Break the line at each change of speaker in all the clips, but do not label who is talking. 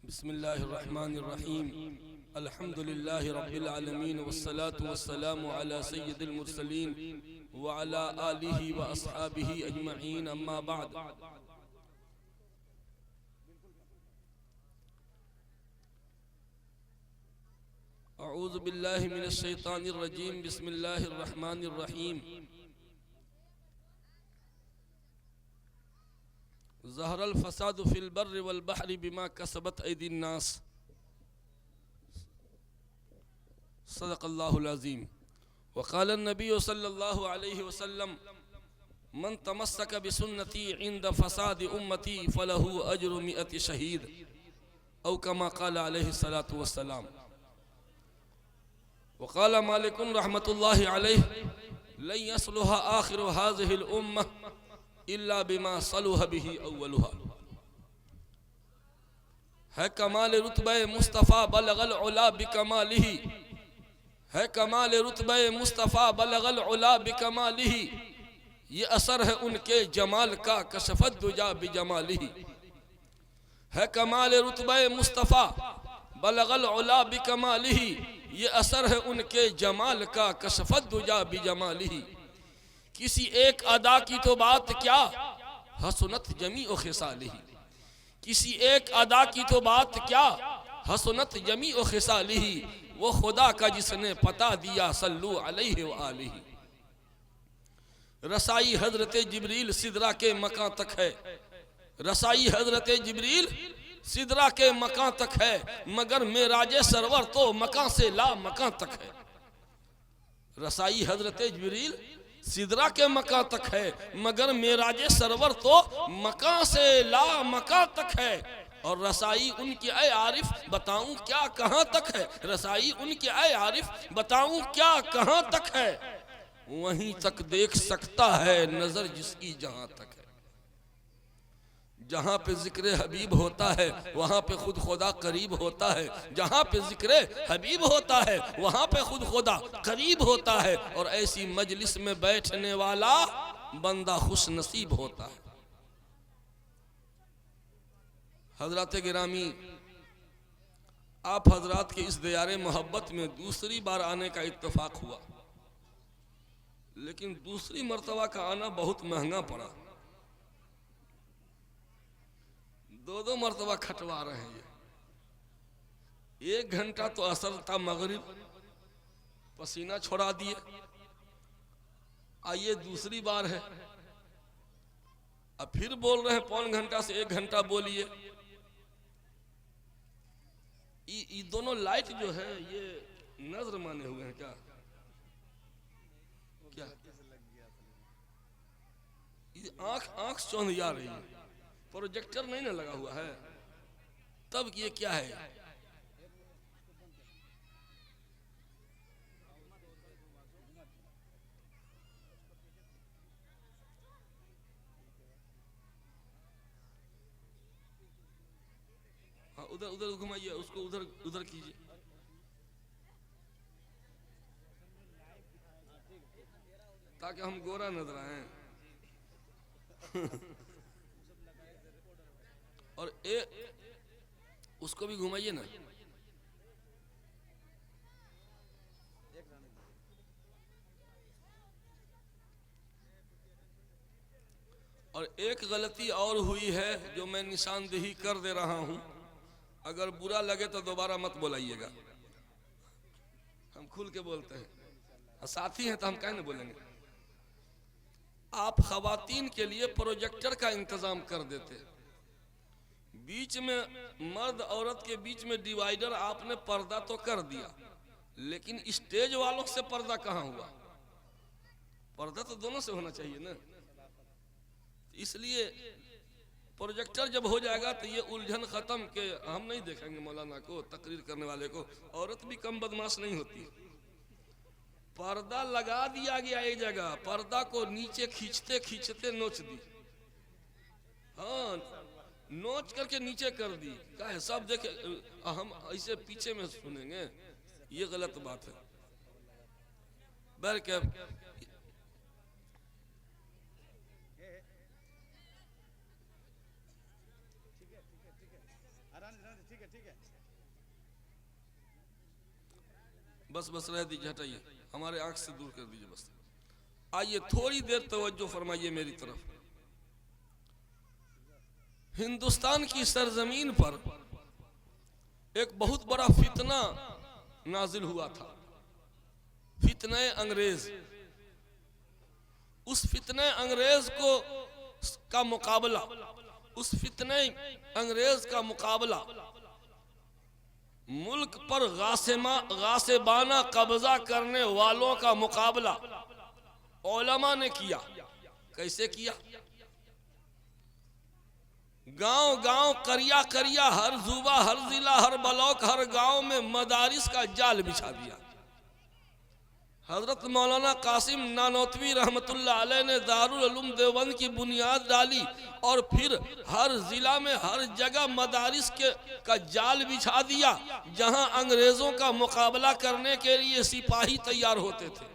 बिस्मिल्लाहिर्रहमानिर्रहीम अल्हम्दुलिल्लाहि रब्बिल आलमीन वस्सलातु वस्सलामु अला सय्यिदिल मुरसलीन व अला आलिहि व अस्हाबिहि अजमईन अम्मा बाद। अऊज़ु बिल्लाहि मिनश शैतानिर रजीम बिस्मिल्लाहिर्रहमानिर्रहीम। ज़हरल फ़सादु फ़िल बर्रि वल बहरि बिमा कसबत ऐदिन नास। सदक़ल्लाहुल अज़ीम। वक़ाल नबी सल्लल्लाहु अलैहि वसल्लम मन तमस्सक बिसुन्नती इंद फ़साद उम्मती फ़लहु अज्रु मिअति शहीद औ कमा क़ाल अलैहि सलातु वस्सलाम। वक़ाल मालिकुन रहमतुल्लाहि अलैहि लन यसलुह आखिरु हाज़िहिल उम्मह इल्ला बिमा सलुह बिही अव्वलुहा। है कमाल रुतबे मुस्तफ़ा बलगल उला बिकमालिही, है कमाल रुतबे मुस्तफ़ा बलगल उला बिकमालिही। ये असर है उनके जमाल का कशफत दुजा बिजमालिही। है कमाल रुतबे मुस्तफ़ा बलगल उला बिकमालिही। ये असर है उनके जमाल का कशफत दुजा बिजमालिही। किसी एक अदा की तो बात क्या हसनत जमी ओ खिसालिही। किसी एक अदा की तो बात क्या हसनत जमी ओ खिसालिही। वो खुदा का जिसने पता दिया सल्लु अलैहि व आलिही। रसाई हजरत जिब्रील सिदरा के मकां तक है, रसाई हजरत जिब्रील सिदरा के मकां तक है, मगर मेराजे सरवर तो मकां से ला मकां तक है। रसाई हजरत जिब्रील सिदरा के मकां तक है, मगर मेराजे सरवर तो मकां से ला मकां तक है। और रसाई उनके ऐ आरिफ बताऊं क्या कहां तक है। रसाई उनके ऐ आरिफ बताऊं क्या कहां तक है। वहीं तक देख सकता है नजर जिसकी जहां तक है। जहाँ पे जिक्र हबीब होता है वहाँ पे खुद खुदा करीब होता है। जहाँ पे जिक्र हबीब होता है वहाँ पे खुद खुदा करीब होता है। और ऐसी मजलिस में बैठने वाला बंदा खुश नसीब होता है। हजरत गिरामी, आप हजरात के इस दियारे मोहब्बत में दूसरी बार आने का इत्तेफाक हुआ, लेकिन दूसरी मर्तबा का आना बहुत महंगा पड़ा। दो मर्तबा खटवा रहे हैं। ये 1 घंटा तो असर था मगरिब, पसीना छोड़ा दिए। आइए दूसरी बार है, अब फिर बोल रहे हैं 1.25 घंटा से 1 घंटा बोलिए। ये दोनों लाइट जो है ये नजर माने हुए हैं क्या? क्या ये आंख चौंधिया रही है। प्रोजेक्टर नहीं ना लगा हुआ है, तब ये क्या है? हाँ, उधर उधर घुमाइए उसको, उधर उधर कीजिए। ताकि हम गोरा नजर आए। और उसको भी घुमाइए ना। और एक गलती और हुई है जो मैं निशानदेही कर दे रहा हूं। अगर बुरा लगे तो दोबारा मत बोलाइएगा। हम खुल के बोलते हैं, साथी हैं तो हम क्या नहीं बोलेंगे। आप खवातीन के लिए प्रोजेक्टर का इंतजाम कर देते, बीच में मर्द औरत के बीच में डिवाइडर आपने पर्दा तो कर दिया, लेकिन स्टेज वालों से पर्दा कहाँ हुआ? पर्दा तो दोनों से होना चाहिए ना। इसलिए प्रोजेक्टर जब हो जाएगा तो ये उलझन खत्म के हम नहीं देखेंगे मौलाना को, तकरीर करने वाले को। औरत भी कम बदमाश नहीं होती। पर्दा लगा दिया गया एक जगह, पर्दा को नीचे खींचते खींचते नोच दी। हाँ, नोच करके नीचे कर दी। क्या है, सब देखे, हम ऐसे पीछे में सुनेंगे, ये गलत बात है। बैर के बस बस रह दीजिए, हटाइए, हमारे आंख से दूर कर दीजिए बस। आइए थोड़ी देर तवज्जो फरमाइए मेरी तरफ। हिंदुस्तान की सरजमीन पर एक बहुत बड़ा फितना नाजिल हुआ था, फितने अंग्रेज। उस फितने अंग्रेज का मुकाबला, उस फितने अंग्रेज का मुकाबला मुल्क पर गासिबाना कब्जा करने वालों का मुकाबला उलमा ने किया। कैसे किया? गांव गांव, करिया करिया, हर जुबा, हर जिला, हर ब्लॉक, हर गांव में मदारिस का जाल बिछा दिया। हजरत मौलाना कासिम नानोतवी रहमतुल्लाह अलैह ने दारुल उलूम देवबंद की बुनियाद डाली और फिर हर जिला में हर जगह मदारिस का जाल बिछा दिया, जहां अंग्रेजों का मुकाबला करने के लिए सिपाही तैयार होते थे।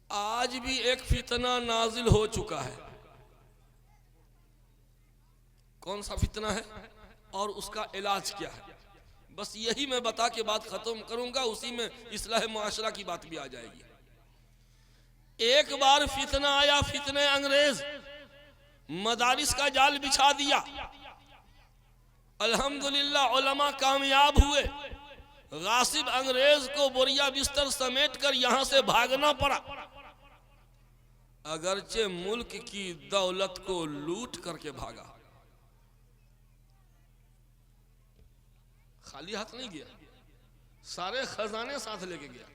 आज भी एक फितना नाजिल हो चुका है। कौन सा फितना है और उसका इलाज क्या है? बस यही मैं बता के बात खत्म करूंगा, उसी में इस्लाह मुआशरा की बात भी आ जाएगी। एक बार फितना आया, फितने अंग्रेज, मदारिस का जाल बिछा दिया। अल्हम्दुलिल्लाह उलमा कामयाब हुए। गासिब अंग्रेज को बोरिया बिस्तर समेट कर यहां से भागना पड़ा। अगरचे मुल्क की दौलत को लूट करके भागा, खाली हाथ नहीं गया, सारे खजाने साथ लेके गया।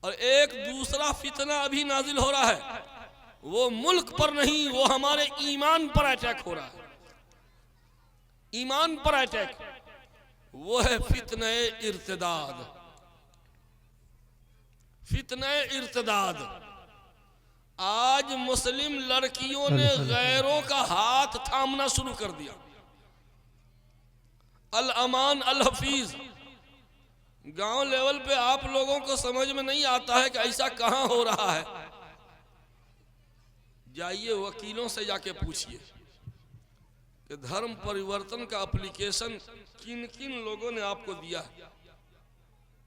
और एक दूसरा फितना अभी नाजिल हो रहा है, वो मुल्क पर नहीं, वो हमारे ईमान पर अटैक हो रहा है। ईमान पर अटैक, वो है फितने इर्तिदाद। फितने इर्तिदाद। आज मुस्लिम लड़कियों ने गैरों का हाथ थामना शुरू कर दिया। अल अमान अल हफीज, गांव लेवल पे आप लोगों को समझ में नहीं आता है कि ऐसा कहां हो रहा है। जाइए वकीलों से जाके पूछिए कि धर्म परिवर्तन का एप्लीकेशन किन किन लोगों ने आपको दिया है,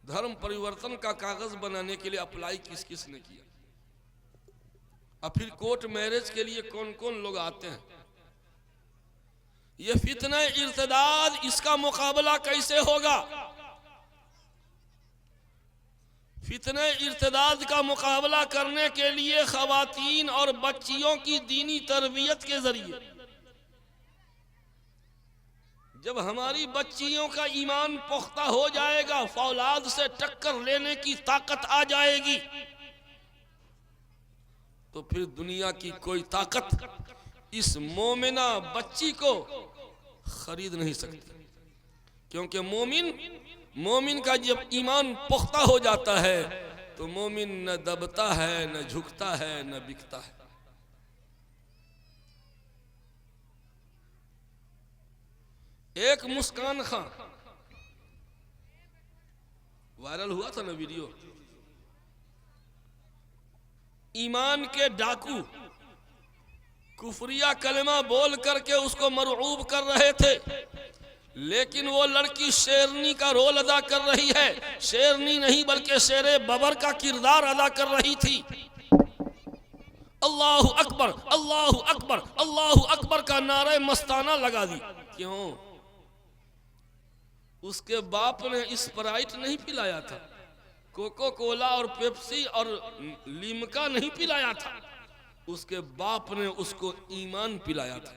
धर्म परिवर्तन का कागज बनाने के लिए अप्लाई किस किस ने किया, और फिर कोर्ट मैरिज के लिए कौन कौन लोग आते हैं। ये फितने इर्तिदाद, इसका मुकाबला कैसे होगा? फितने इर्तिदाद का मुकाबला करने के लिए खवातीन और बच्चियों की दीनी तरबियत के जरिए, जब हमारी बच्चियों का ईमान पुख्ता हो जाएगा, फौलाद से टक्कर लेने की ताकत आ जाएगी, तो फिर दुनिया की कोई ताकत इस मोमिना बच्ची को खरीद नहीं सकती। क्योंकि मोमिन का जब ईमान पुख्ता हो जाता है तो मोमिन न दबता है, न झुकता है, न बिकता है। एक मुस्कान खां, वायरल हुआ था ना वीडियो, ईमान के डाकू कुफरिया कलमा बोल करके उसको मरऊब कर रहे थे, लेकिन वो लड़की शेरनी का रोल अदा कर रही है। शेरनी नहीं बल्कि शेरे बबर का किरदार अदा कर रही थी। अल्लाहु अकबर, अल्लाहु अकबर, अल्लाहु अकबर का नारे मस्ताना लगा दी। क्यों? उसके बाप ने स्प्राइट नहीं पिलाया था, कोको कोला और पेप्सी और लिमका नहीं पिलाया था, उसके बाप ने उसको ईमान पिलाया था।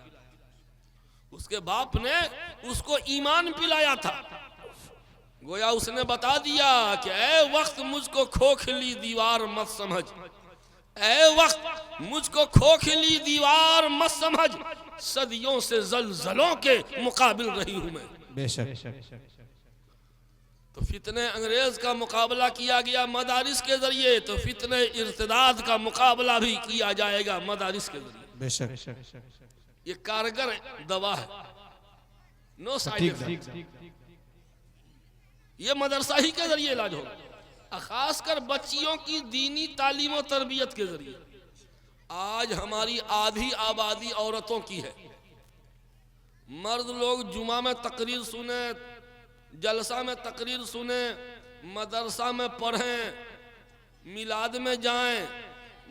उसके बाप ने उसको ईमान पिलाया था। गोया उसने बता दिया कि ऐ वक्त मुझको खोखली दीवार मत समझ, ऐ वक्त मुझको खोखली दीवार मत समझ, सदियों से जलजलों के मुकाबिल रही हूं मैं। बेशक। तो फितने अंग्रेज का मुकाबला किया गया मदारिस के जरिए, तो फितने इर्तिदाद का मुकाबला भी किया जाएगा मदारिस के जरिए। बेशक। ये कारगर दवा है, नो साइड इफेक्ट। ये मदरसा ही के जरिए इलाज होगा, खासकर बच्चियों की दीनी तालीम और तरबियत के जरिए। आज हमारी आधी आबादी औरतों की है, मर्द लोग जुमा में तकरीर सुने, जलसा में तकरीर सुने, मदरसा में पढ़ें, मिलाद में जाएं,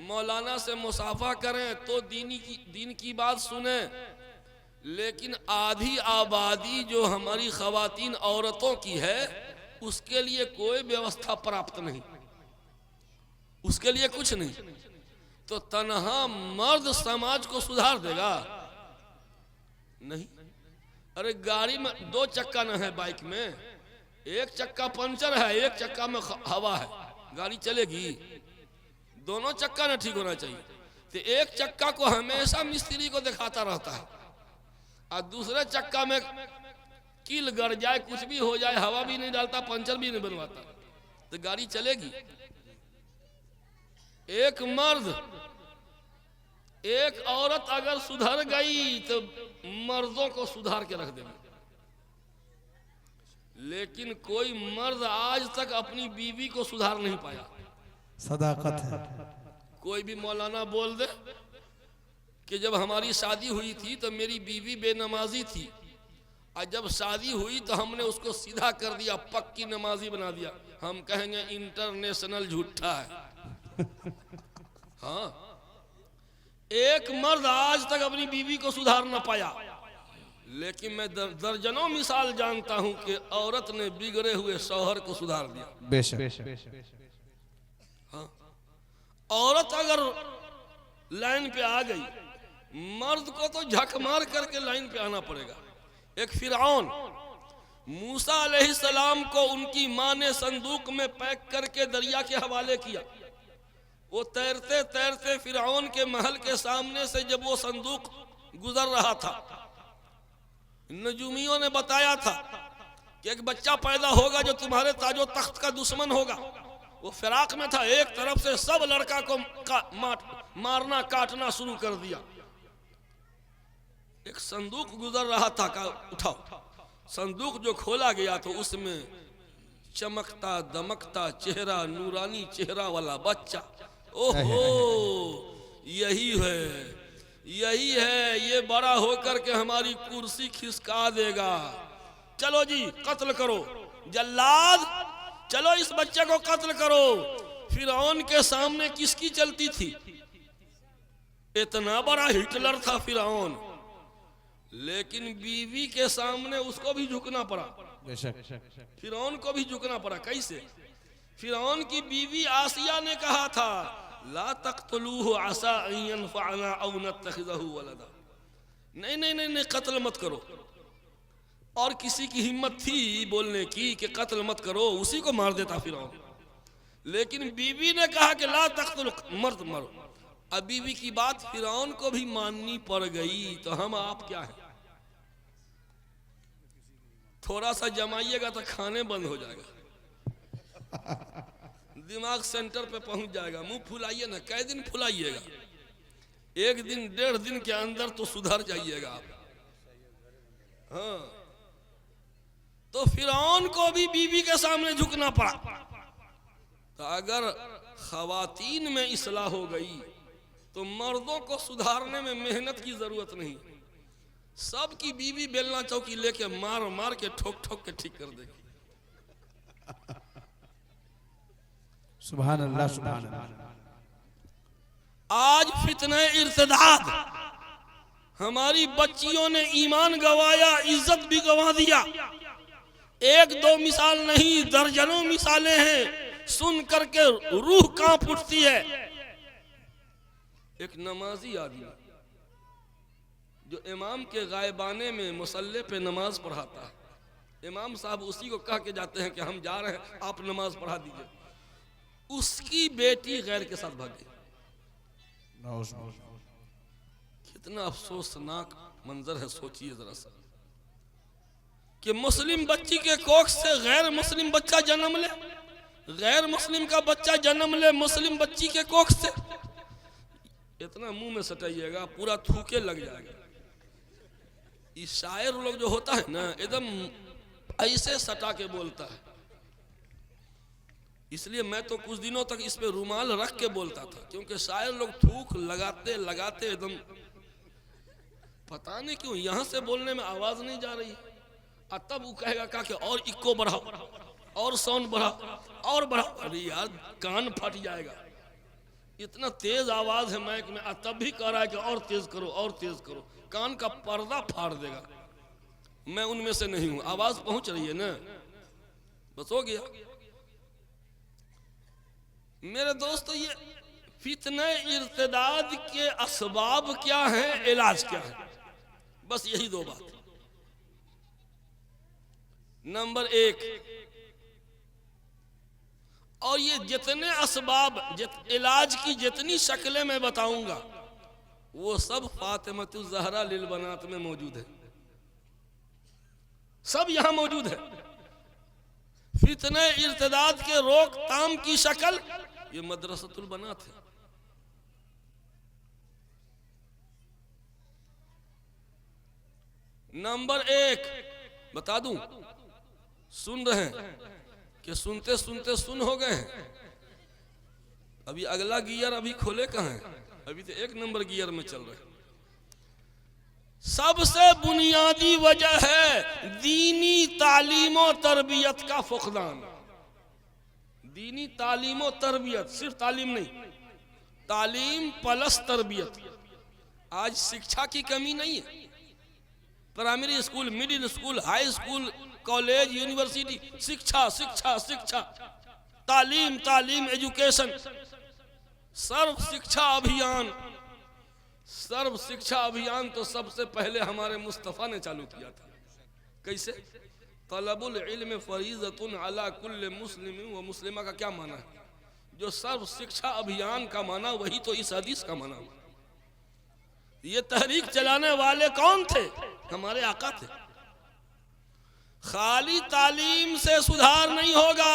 मौलाना से मुसाफा करें तो दीन की बात सुने। लेकिन आधी आबादी जो हमारी खवातीन औरतों की है उसके लिए कोई व्यवस्था प्राप्त नहीं, उसके लिए कुछ नहीं। तो तन्हा मर्द समाज को सुधार देगा? नहीं। अरे गाड़ी में 2 चक्का न है, बाइक में 1 चक्का पंचर है, 1 चक्का में हवा है, गाड़ी चलेगी? दोनों चक्का न ठीक होना चाहिए। तो 1 चक्का को हमेशा मिस्त्री को दिखाता रहता है और दूसरे चक्का में कील गड़ जाए, कुछ भी हो जाए, हवा भी नहीं डालता, पंचर भी नहीं बनवाता, तो गाड़ी चलेगी? एक मर्द, एक औरत अगर सुधर गई तो मर्दों को सुधार के रख देगी। लेकिन कोई मर्द आज तक अपनी बीवी को सुधार नहीं पाया।
सदाकत है।
कोई भी मौलाना बोल दे कि जब हमारी शादी हुई थी तो मेरी बीवी बेनमाजी थी, और जब शादी हुई तो हमने उसको सीधा कर दिया, पक्की नमाजी बना दिया। हम कहेंगे इंटरनेशनल झूठा है। हाँ, एक मर्द आज तक अपनी बीवी को सुधार न पाया। लेकिन मैं दर्जनों मिसाल जानता हूं कि औरत ने बिगड़े हुए शौहर को सुधार दिया।
बेशक।
हाँ, औरत अगर लाइन पे आ गई, मर्द को तो झक मार करके लाइन पे आना पड़ेगा। एक फिरौन, मूसा अलैहिस्सलाम को उनकी मां ने संदूक में पैक करके दरिया के हवाले किया। वो तैरते तैरते फिरौन के महल के सामने से जब वो संदूक गुजर रहा था, नजूमियों ने बताया था कि एक बच्चा पैदा होगा जो तुम्हारे ताजो तख्त का दुश्मन होगा। वो फिराक में था, एक तरफ से सब लड़का को मारना काटना शुरू कर दिया। एक संदूक गुजर रहा था, का उठाओ। संदूक जो खोला गया तो उसमें चमकता दमकता चेहरा, नूरानी चेहरा वाला बच्चा। ओहो, यही है, यही है, ये बड़ा होकर के हमारी कुर्सी खिसका देगा। चलो जी, कत्ल करो, जल्लाद चलो इस बच्चे को कत्ल करो। फिरौन के सामने किसकी चलती थी? इतना बड़ा हिटलर था फिरौन, लेकिन बीवी के सामने उसको भी झुकना पड़ा। फिरौन को भी झुकना पड़ा। कैसे? फिरौन की बीवी आसिया ने कहा था, ला तक़्तुलूहु असा अन यनफ़अना औ नत्तख़िज़हु वलदा। नहीं नहीं नहीं नहीं, कत्ल मत करो। और किसी की हिम्मत थी बोलने की कि कत्ल मत करो, उसी को मार देता फिरौन। लेकिन बीवी ने कहा कि ला तक़्तुल, मर्द मरो। अब बीवी की बात फिरौन को भी माननी पड़ गई। तो हम आप क्या है, थोड़ा सा जमाइएगा तो खाने बंद हो जाएगा, दिमाग सेंटर पे पहुंच जाएगा। मुंह फुलाइए ना, कै दिन फुलाइएगा? 1 दिन 1.5 दिन के अंदर तो सुधर जाइएगा आप। हाँ, तो फिरौन को भी बीवी के सामने झुकना पड़ा। तो अगर खवातीन में इस्लाह हो गई तो मर्दों को सुधारने में मेहनत की जरूरत नहीं। सबकी बीवी बेलना चौकी लेके मार मार के ठोक ठोक के ठीक कर देगी।
सुभान अल्लाह, सुभान अल्लाह।
आज फितने इर्तिदाद, हमारी बच्चियों ने ईमान गवाया, इज्जत भी गवा दिया। 1-2 मिसाल नहीं, दर्जनों मिसालें हैं, सुन करके रूह कांप उठती है। एक नमाजी आदमी जो इमाम के गायबाने में मुसल्ले पे नमाज पढ़ाता है, इमाम साहब उसी को कह के जाते हैं कि हम जा रहे हैं, आप नमाज पढ़ा दीजिए। उसकी बेटी गैर के साथ भाग गई। कितना अफसोसनाक मंजर है, सोचिए जरा सा कि मुस्लिम बच्ची के कोख से गैर मुस्लिम बच्चा जन्म ले, गैर मुस्लिम का बच्चा जन्म ले मुस्लिम बच्ची के कोख से। इतना मुंह में सटाइएगा पूरा थूके लग जाएगा। ये शायर लोग जो होता है ना, एकदम ऐसे सटा के बोलता है। इसलिए मैं तो कुछ दिनों तक इस पे रुमाल रख के बोलता था, क्योंकि शायर लोग थूक लगाते लगाते एकदम पता नहीं क्यों यहां से बोलने में आवाज नहीं जा रही, और तब वो कहेगा का कि और इक्को बढ़ाओ और साउंड बढ़ाओ और बढ़ाओ। अरे यार कान फट जाएगा, इतना तेज आवाज है माइक में, तब भी कह रहा है कि और तेज करो और तेज करो, कान का पर्दा फाड़ देगा। मैं उनमें से नहीं हूं, आवाज पहुंच रही है ना, बस हो गया। मेरे दोस्तों ये फितने इर्तिदाद के असबाब क्या है, इलाज क्या है, बस यही दो बात। नंबर एक, और ये जितने असबाब इलाज की जितनी शक्लें मैं बताऊंगा वो सब फातिमतुज़ ज़हरा लिल बनात में मौजूद है, सब यहां मौजूद है। फितने इर्तिदाद के रोकथाम की शक्ल ये मदरसतुल बनात है। नंबर एक बता दूं, सुन रहे हैं कि सुनते सुनते सुन हो गए हैं। अभी अगला गियर अभी खोले कहां है, अभी तो एक नंबर गियर में चल रहे हैं। सबसे बुनियादी वजह है दीनी तालीम और तरबियत का फुकदान। दीनी तालीम और तरबियत, सिर्फ तालीम नहीं, तालीम प्लस तरबियत। आज शिक्षा की कमी नहीं है, primary school, middle school, high school, college, university, शिक्षा शिक्षा शिक्षा, तालीम तालीम, एजुकेशन, सर्व शिक्षा अभियान। सर्व शिक्षा अभियान तो सबसे पहले हमारे मुस्तफ़ा ने चालू किया था। कैसे? तलबुल इल्म फरीज़तुन अला कुल्ले मुस्लिम व मुस्लिमा का क्या माना है? जो सर्व शिक्षा अभियान का माना वही तो इस हदीस का माना। ये तहरीक चलाने वाले कौन थे? हमारे आका थे। खाली तालीम से सुधार नहीं होगा,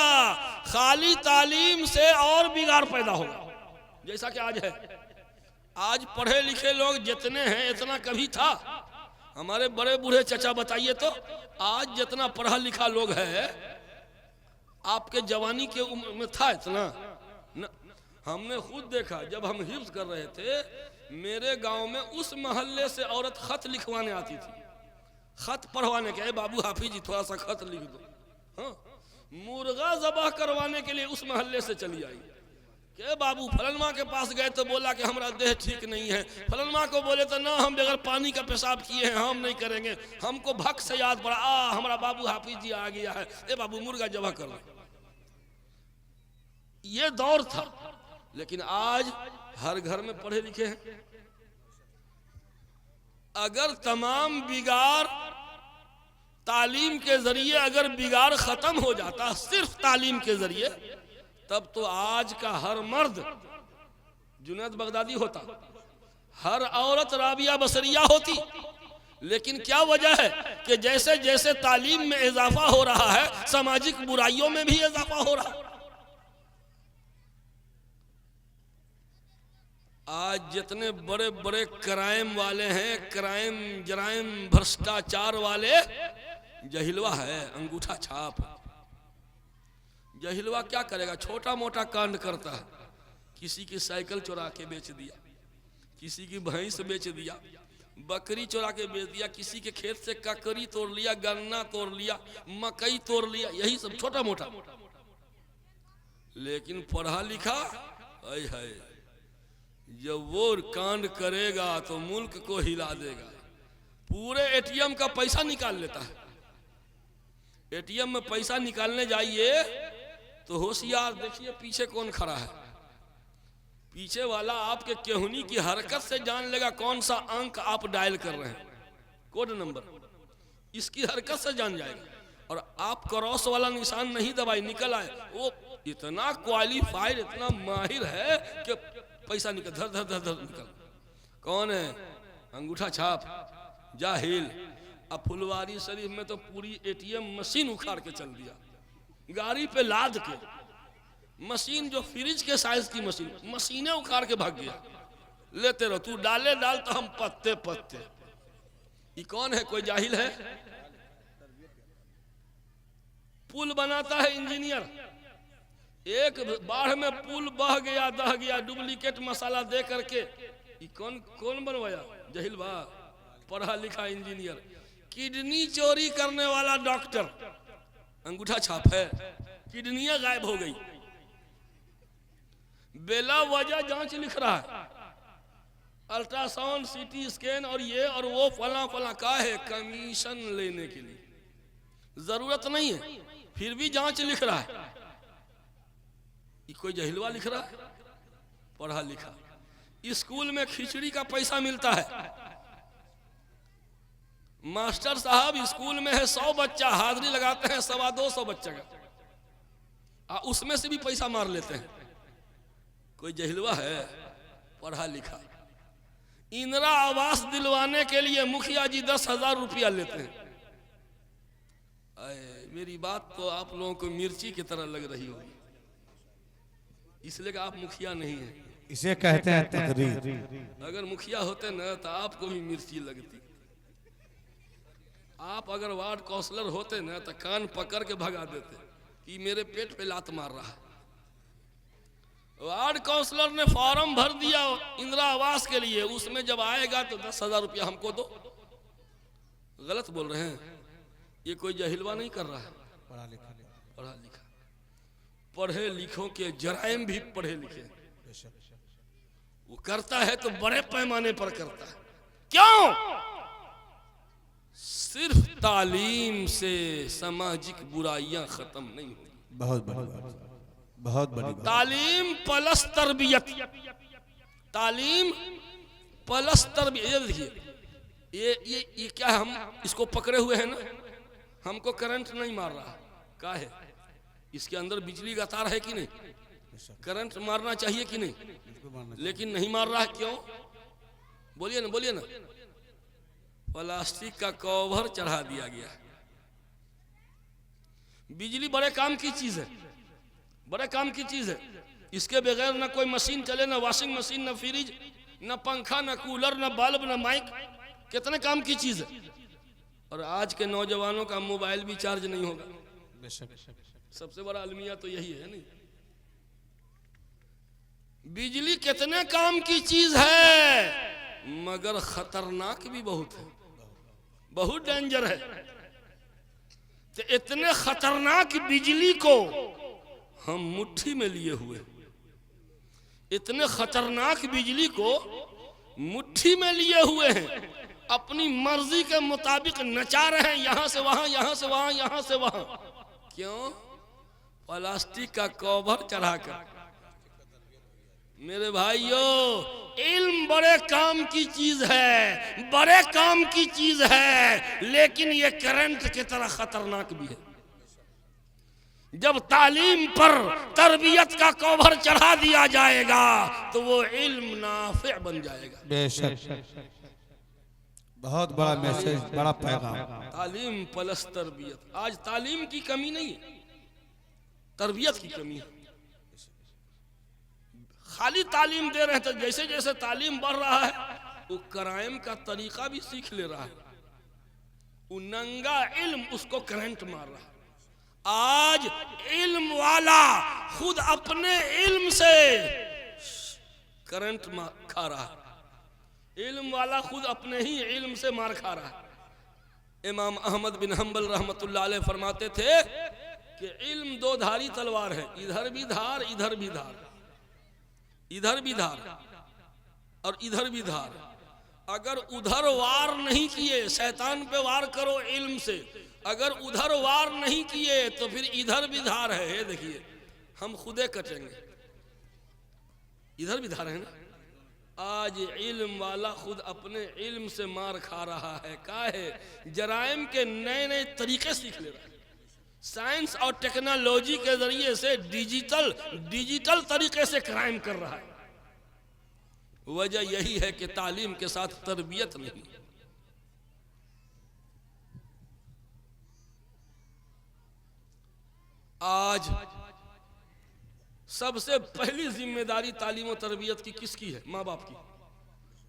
खाली तालीम से और बिगाड़ पैदा होगा। जैसा कि आज है, आज पढ़े लिखे लोग जितने हैं इतना कभी था? हमारे बड़े बूढ़े चचा बताइए तो, आज जितना पढ़ा लिखा लोग है आपके जवानी के उम्र में था इतना न? हमने खुद देखा, जब हम हिफ्ज कर रहे थे, मेरे गांव में उस मोहल्ले से औरत खत लिखवाने आती थी, खत पढ़वाने के, बाबू हाफिज जी थोड़ा सा खत लिख दो। हाँ, मुर्गा ज़बाह करवाने के लिए उस मोहल्ले से चली आई के बाबू फलनमा के पास गए तो बोला कि हमारा देह ठीक नहीं है। फलनमा को बोले तो ना, हम बगैर पानी का पेशाब किए हैं, हम नहीं करेंगे। हमको भक्त से याद पड़ा, हमारा बाबू हाफिज जी आ गया है, ए बाबू मुर्गा ज़बाह कर लो। ये दौर था, लेकिन आज हर घर में पढ़े लिखे हैं। अगर तमाम बिगाड़ तालीम के जरिए, अगर बिगाड़ खत्म हो जाता सिर्फ तालीम के जरिए, तब तो आज का हर मर्द जुनैद बगदादी होता, हर औरत राबिया बसरिया होती। लेकिन क्या वजह है कि जैसे जैसे तालीम में इजाफा हो रहा है, सामाजिक बुराइयों में भी इजाफा हो रहा है। आज जितने बड़े बड़े क्राइम वाले हैं, क्राइम जराइम भ्रष्टाचार वाले, जहिलवा है, अंगूठा छाप। जहिलवा क्या करेगा? छोटा मोटा कांड करता है, किसी की साइकिल चुरा के बेच दिया, किसी की भैंस बेच दिया, बकरी चुरा के बेच दिया, किसी के खेत से ककड़ी तोड़ लिया, गन्ना तोड़ लिया, मकई तोड़ लिया, यही सब छोटा मोटा। लेकिन पढ़ा लिखा है, जब वो कांड करेगा तो मुल्क को हिला देगा। पूरे एटीएम का पैसा निकाल लेता है। एटीएम में पैसा निकालने जाइए तो होशियार देखिए पीछे कौन खड़ा है। पीछे वाला आपके केहुनी की हरकत से जान लेगा कौन सा अंक आप डायल कर रहे हैं, कोड नंबर, इसकी हरकत से जान जाएगा। और आप क्रॉस वाला निशान नहीं दबाई, निकल आए, वो इतना क्वालिफाइड, इतना माहिर है कि पैसा निकल, धर धर धर धर निकल। कौन है? अंगूठा छाप, जाहिल। अब फुलवारी शरीफ में तो पूरी एटीएम मशीन उखाड़ के चल दिया, गाड़ी पे लाद के मशीन, जो फ्रिज के साइज की मशीन, मशीनें उखाड़ के भाग गया। लेते रहो, तू डाले डाल तो हम पत्ते पत्ते। ये कौन है? कोई जाहिल है? पुल बनाता है इंजीनियर, एक बाढ़ में पुल बह गया, दह गया, डुप्लीकेट मसाला दे करके। ये कौन बनवाया? जहिल बा। पढ़ा लिखा इंजीनियर, किडनी चोरी करने वाला डॉक्टर, अंगूठा छाप है, किडनियां गायब हो गई, बेला वजह जांच लिख रहा है, अल्ट्रासाउंड, सीटी स्कैन और ये और वो फला फला का है, कमीशन लेने के लिए, जरूरत नहीं है फिर भी जांच लिख रहा है। ये कोई जहिलवा लिख रहा है? पढ़ा लिखा। स्कूल में खिचड़ी का पैसा मिलता है, मास्टर साहब स्कूल में है 100 बच्चा, हाजिरी लगाते हैं 225 बच्चे का, उसमें से भी पैसा मार लेते हैं। कोई जहिलवा है? पढ़ा लिखा। इंदिरा आवास दिलवाने के लिए मुखिया जी 10,000 रुपया लेते हैं। मेरी बात तो आप लोगों को मिर्ची की तरह लग रही होगी, इसलिए कि आप मुखिया नहीं है,
इसे कहते हैं तकरीर।
अगर मुखिया होते ना तो आपको भी मिर्ची लगती। आप अगर वार्ड काउंसलर होते ना तो कान पकड़ के भगा देते कि मेरे पेट पे लात मार रहा है। वार्ड काउंसलर ने फॉर्म भर दिया इंदिरा आवास के लिए, उसमें जब आएगा तो 10,000 रुपया हमको दो। गलत बोल रहे हैं, ये कोई जहिलवा नहीं कर रहा है,
पढ़ा लिखा।
पढ़ा लिखा। पढ़े लिखों के जराइम भी पढ़े लिखे, वो करता है तो बड़े पैमाने पर करता है। क्यों? सिर्फ तालीम से सामाजिक बुराइयां खत्म नहीं होगी।
बहुत बड़ी बात, बहुत बड़ी बात।
तालीम प्लस तरबियत, तालीम प्लस तरबियत। ये देखिए, ये क्या है, हम इसको पकड़े हुए हैं ना, हमको करंट नहीं मार रहा, क्या है? इसके अंदर बिजली का तार है कि नहीं? करंट मारना चाहिए कि नहीं? लेकिन नहीं मार रहा है, क्यों? बोलिए ना, बोलिए ना। प्लास्टिक का कवर चढ़ा दिया गया। बिजली बड़े काम की चीज है, बड़े काम की चीज है। इसके बगैर ना कोई मशीन चले, ना वॉशिंग मशीन, ना फ्रिज, ना पंखा, ना कूलर, ना बल्ब, ना माइक। कितने काम की चीज है। और आज के नौजवानों का मोबाइल भी चार्ज नहीं होगा। सबसे बड़ा अलमिया तो यही है। नहीं, बिजली कितने काम की चीज है, मगर खतरनाक भी बहुत है, बहुत डेंजर है। तो इतने खतरनाक बिजली को हम मुट्ठी में लिए हुए, इतने खतरनाक बिजली को मुट्ठी में लिए हुए हैं, अपनी मर्जी के मुताबिक नचा रहे हैं, यहां से वहां, यहां से वहां, यहां से वहां। क्यों? प्लास्टिक का कवर चढ़ाकर। मेरे भाइयों, इल्म बड़े काम की चीज है, बड़े काम की चीज है, लेकिन ये करंट की तरह खतरनाक भी है। जब तालीम पर तरबियत का कवर चढ़ा दिया जाएगा तो वो इल्म नाफिअ बन जाएगा।
बेशक, बहुत बड़ा मैसेज, बड़ा पैगाम।
तालीम प्लस तरबियत। आज तालीम की कमी नहीं है, तरबियत की कमी है। खाली तालीम दे रहे हैं तो जैसे जैसे तालीम बढ़ रहा है वो क्राइम का तरीका भी सीख ले रहा है। वो नंगा इल्म उसको करंट मार रहा है। आज इल्म वाला खुद अपने इल्म से करंट खा रहा है। इल्म वाला खुद अपने ही इल्म से मार खा रहा है। इमाम अहमद बिन हंबल रहमतुल्लाह अलैह फरमाते थे कि इल्म दो धारी तलवार है, इधर भी धार, इधर भी धार, इधर भी धार और इधर भी धार। अगर उधर वार नहीं किए, शैतान पे वार करो इल्म से, अगर उधर वार नहीं किए तो फिर इधर भी धार है। देखिए, हम खुदे कटेंगे, इधर भी धार है ना। आज इल्म वाला खुद अपने इल्म से मार खा रहा है। क्या है? जराइम के नए नए तरीके सीख ले रहा है। साइंस और टेक्नोलॉजी के जरिए से डिजिटल तरीके से क्राइम कर रहा है। वजह यही है कि तालीम के साथ तरबियत नहीं। आज सबसे पहली जिम्मेदारी तालीम और तरबियत की किसकी है? माँ बाप की।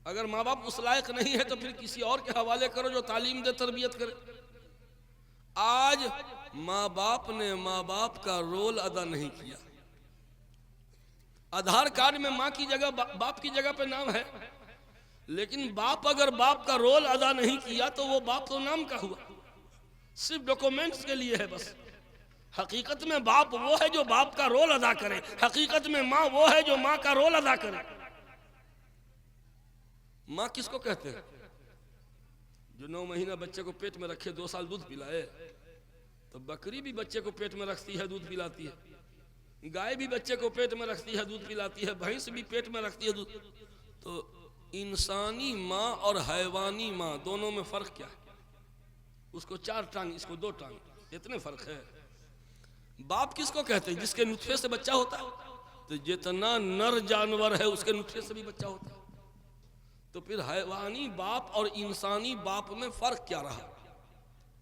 अगर माँ बाप उस लायक नहीं है तो फिर किसी और के हवाले करो जो तालीम दे, तरबियत करे। आज माँ बाप ने माँ बाप का रोल अदा नहीं किया। आधार कार्ड में माँ की जगह बाप की जगह पे नाम है, लेकिन बाप अगर बाप का रोल अदा नहीं किया तो वो बाप तो नाम का हुआ, सिर्फ डॉक्यूमेंट्स के लिए है बस। हकीकत में बाप वो है जो बाप का रोल अदा करे, हकीकत में माँ वो है जो माँ का रोल अदा करे। माँ किसको कहते हैं? जो 9 महीना बच्चे को पेट में रखे, 2 साल दूध पिलाए। तो बकरी भी बच्चे को पेट में रखती है, दूध पिलाती है। गाय भी बच्चे को पेट में रखती है, दूध पिलाती है। भैंस भी पेट में रखती है, दूध। तो इंसानी माँ और हैवानी माँ दोनों में फर्क क्या है? उसको 4 टांग, इसको 2 टांग, इतने फर्क है। बाप किसको कहते हैं? जिसके नुत्फे से बच्चा होता है। तो जितना नर जानवर है उसके नुत्फे से भी बच्चा होता है। तो फिर हैवानी बाप और इंसानी बाप में फर्क क्या रहा?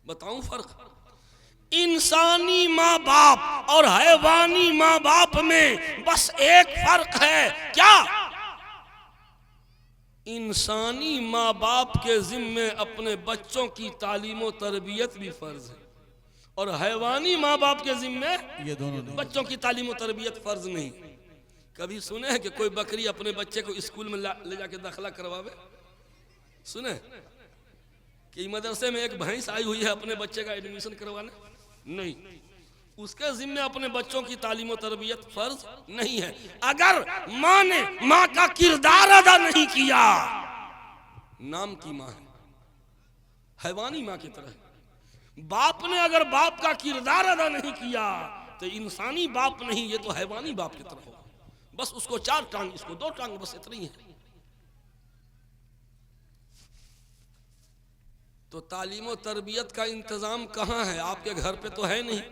बताऊं फर्क? इंसानी माँ बाप और हैवानी माँ बाप में बस एक फर्क है। क्या? इंसानी माँ बाप के जिम्मे अपने बच्चों की तालीम और तरबियत भी फर्ज है, और हैवानी माँ बाप के जिम्मे
ये दोनों
बच्चों की तालीम और तरबियत फर्ज नहीं। कभी सुने हैं कि कोई बकरी अपने बच्चे को स्कूल में ले जाके दाखिला करवावे? सुने कि मदरसे में एक भैंस आई हुई है अपने बच्चे का एडमिशन करवाने? नहीं। उसके जिम्मे अपने बच्चों की तालीम और तरबियत फर्ज नहीं है। अगर माँ ने माँ का किरदार अदा नहीं किया, नाम की माँ है, हैवानी माँ की तरह। बाप ने अगर बाप का किरदार अदा नहीं किया तो इंसानी बाप नहीं, ये तो हैवानी बाप की तरह होगा। बस उसको 4 टांग, इसको 2 टांग, बस इतनी है। तो तालीम और तरबियत का इंतजाम कहाँ है? आपके घर पे तो है नहीं,